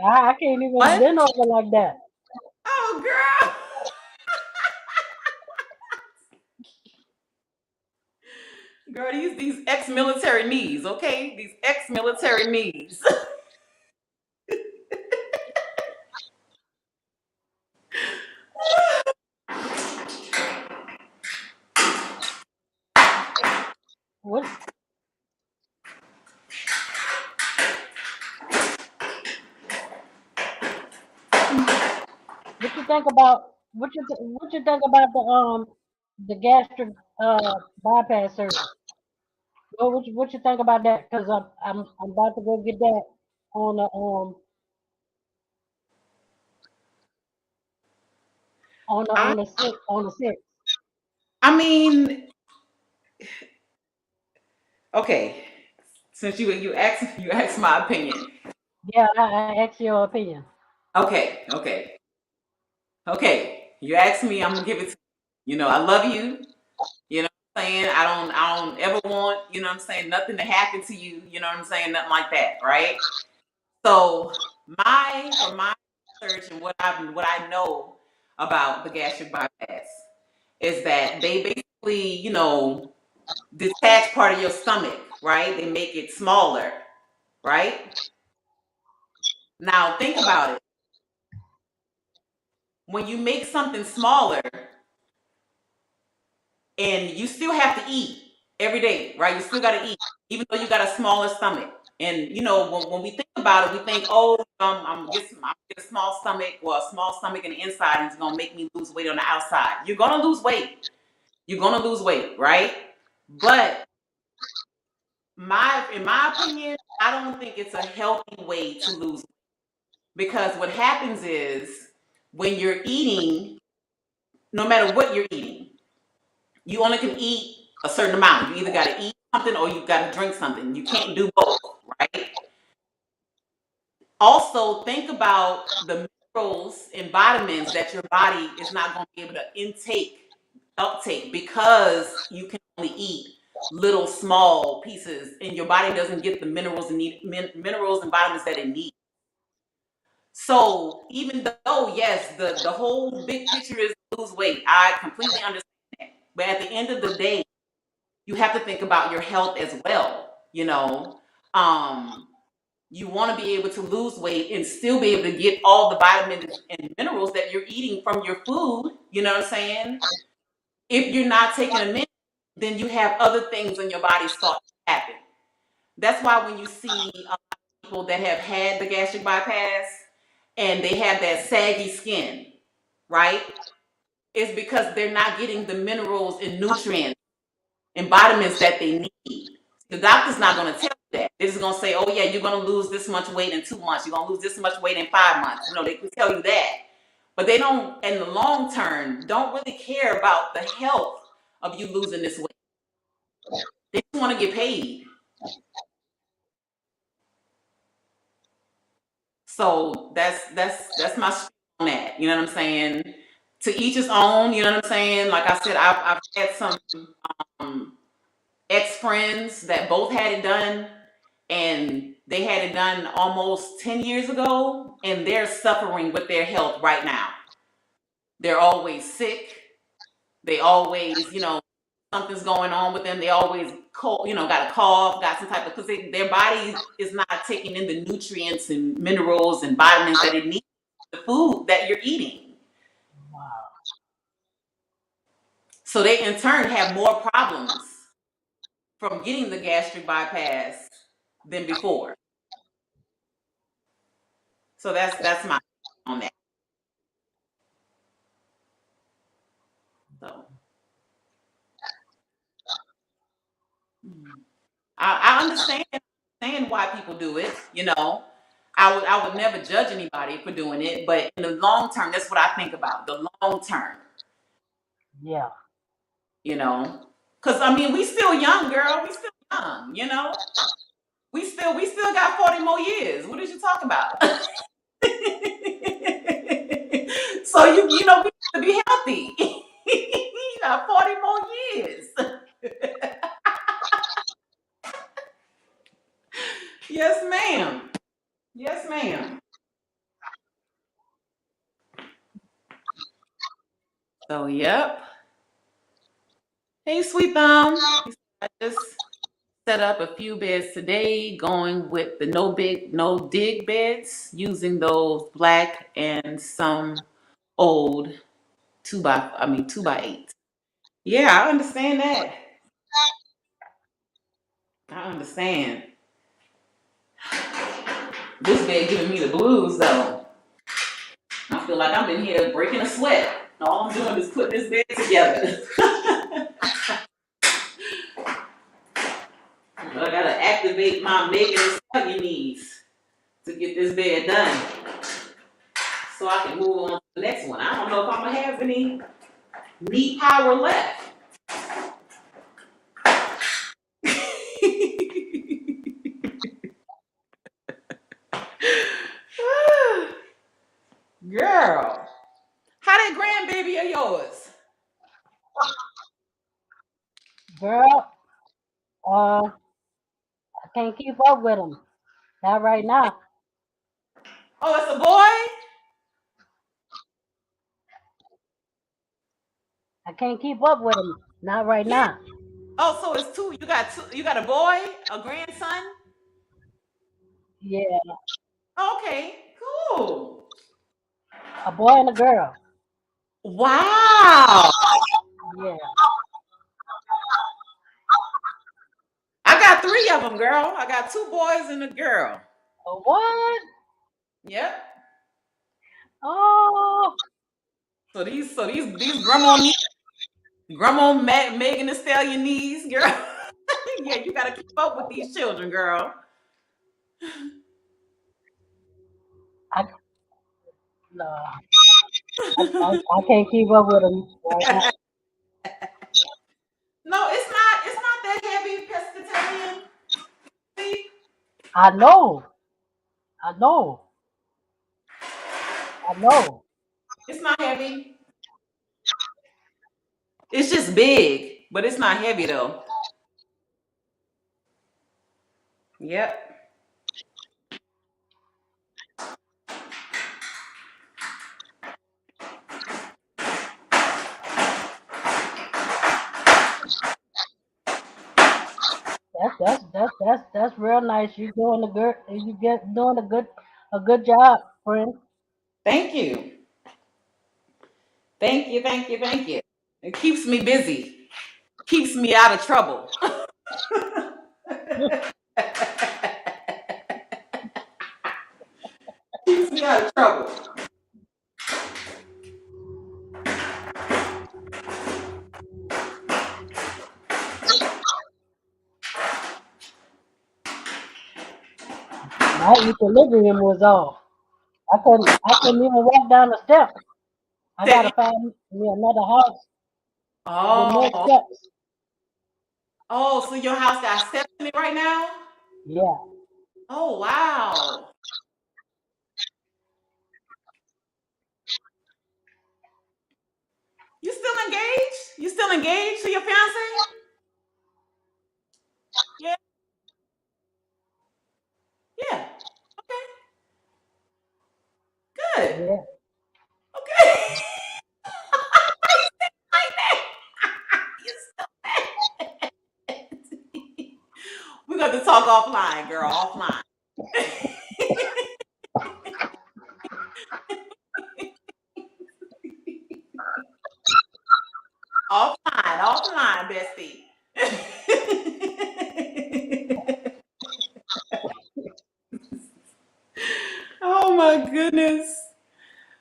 I can't even What? bend over like that. Oh, girl. Girl, these ex-military knees, okay? These ex-military knees. What what you think about the gastric bypass surgery? What you think about that? Because I'm about to go get that on the I on the 6th. I mean, okay. Since you asked my opinion. Yeah, I asked your opinion. Okay, okay, okay. You asked me, I'm gonna give it to you. I love you. You know what I'm saying? I don't ever want, what I'm saying, nothing to happen to you, you know what I'm saying? Nothing like that, right? So from my research and what I know about the gastric bypass is that they basically, detach part of your stomach, right? They make it smaller, right? Now think about it. When you make something smaller and you still have to eat every day, right? You still got to eat, even though you got a smaller stomach. And when we think about it, we think, oh, I'm gonna get a small stomach or a small stomach in the inside, and it's gonna make me lose weight on the outside. You're gonna lose weight. You're gonna lose weight, right? But in my opinion, I don't think it's a healthy way to lose weight because what happens is when you're eating, no matter what you're eating, you only can eat a certain amount. You either got to eat something or you got to drink something. You can't do both, right? Also, think about the minerals and vitamins that your body is not going to be able to uptake because you can only eat little small pieces and your body doesn't get the minerals and vitamins that it needs. So even though, yes, the whole big picture is lose weight, I completely understand that. But at the end of the day, you have to think about your health as well. Um, you want to be able to lose weight and still be able to get all the vitamins and minerals that you're eating from your food. You know what I'm saying? If you're not taking them in, then you have other things in your body start to happen. That's why when you see a lot of people that have had the gastric bypass and they have that saggy skin, right? It's because they're not getting the minerals and nutrients and vitamins that they need. The doctor's not going to tell you that. They're just gonna say, "Oh yeah, you're gonna lose this much weight in 2 months. You're gonna lose this much weight in 5 months." They can tell you that, but they don't, in the long term, don't really care about the health of you losing this weight. They just want to get paid. So that's my spiel on that. You know what I'm saying? To each his own. You know what I'm saying? Like I said, I've had some um, ex friends that both had it done, and they had it done almost 10 years ago, and they're suffering with their health right now. They're always sick. They always, something's going on with them. They always cold, got a cough, got some type of, because their body is not taking in the nutrients and minerals and vitamins that it needs, the food that you're eating. Wow. So they in turn have more problems from getting the gastric bypass than before. So that's my on that. So I understand why people do it. I would never judge anybody for doing it, but in the long term, that's what I think about. The long term, Yeah. Because I mean, we still young, girl. We still young, We still got 40 more years. What did you talk about? So we have to be healthy. You got 40 more years. Yes, ma'am. Yes, ma'am. So, yep. Hey, sweet thumb. I just set up a few beds today, going with the no big, no dig beds, using those black and some old 2x8. Yeah, I understand that. I understand. This bed giving me the blues though. I feel like I'm in here breaking a sweat. All I'm doing is putting this bed together. But I gotta activate my making and study needs to get this bed done, so I can move on to the next one. I don't know if I'm gonna have any knee power left. Girl, how that grandbaby of yours? Girl, I can't keep up with them. Not right now. Oh, it's a boy? I can't keep up with them. Not right Yeah. now. Oh, so it's two. You got a boy, a grandson? Yeah, Okay, cool. a boy and a girl. Wow. Yeah. I got three of them, girl. I got two boys and a girl. A what? Yep. Oh, So these Megan Thee Stallion knees, girl. Yeah, you gotta keep up with these children, girl. I no, I can't keep up with them right now. No, it's not that heavy, pescatarian. See? I know. I know. I know. It's not heavy. It's just big, but it's not heavy though. Yep. That's real nice. You doing a good. You get doing a good job, friend. Thank you. Thank you, thank you, thank you. It keeps me busy. Keeps me out of trouble. Keeps me out of trouble. My equilibrium was off. I couldn't even walk down the steps. I gotta Say, find me another house with no oh, steps. oh, so your house got steps in it right now? Yeah, Oh, wow. You still engaged? You still engaged to your fiance? Yeah, yeah. Okay, good. yeah, Okay. Like that. You still- We're going to talk offline, girl, offline. Offline, offline, bestie. Oh my goodness.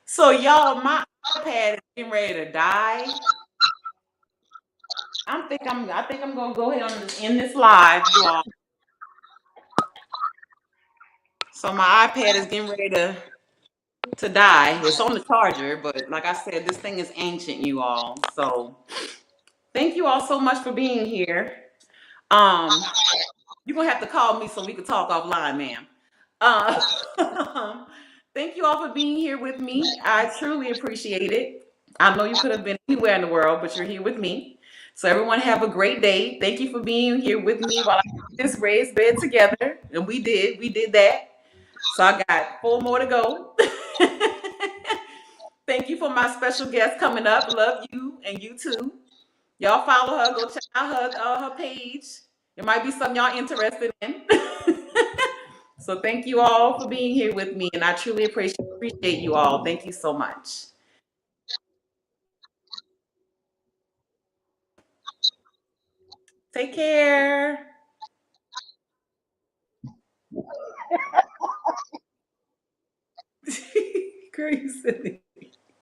So y'all, my iPad is getting ready to die. I think I'm gonna go ahead and just end this live, you all. So my iPad is getting ready to die. It's on the charger, but like I said, this thing is ancient, you all. So thank you all so much for being here. Um, you're gonna have to call me so we can talk offline, ma'am. Thank you all for being here with me. I truly appreciate it. I know you could have been anywhere in the world, but you're here with me. So everyone have a great day. Thank you for being here with me while I put this raised bed together. And we did that. So I got 4 more to go. Thank you for my special guest coming up. Love you and you too. Y'all follow her. Go check out her page. It might be something y'all interested in. So thank you all for being here with me, and I truly appreciate you all. Thank you so much. Take care. Girl, you silly.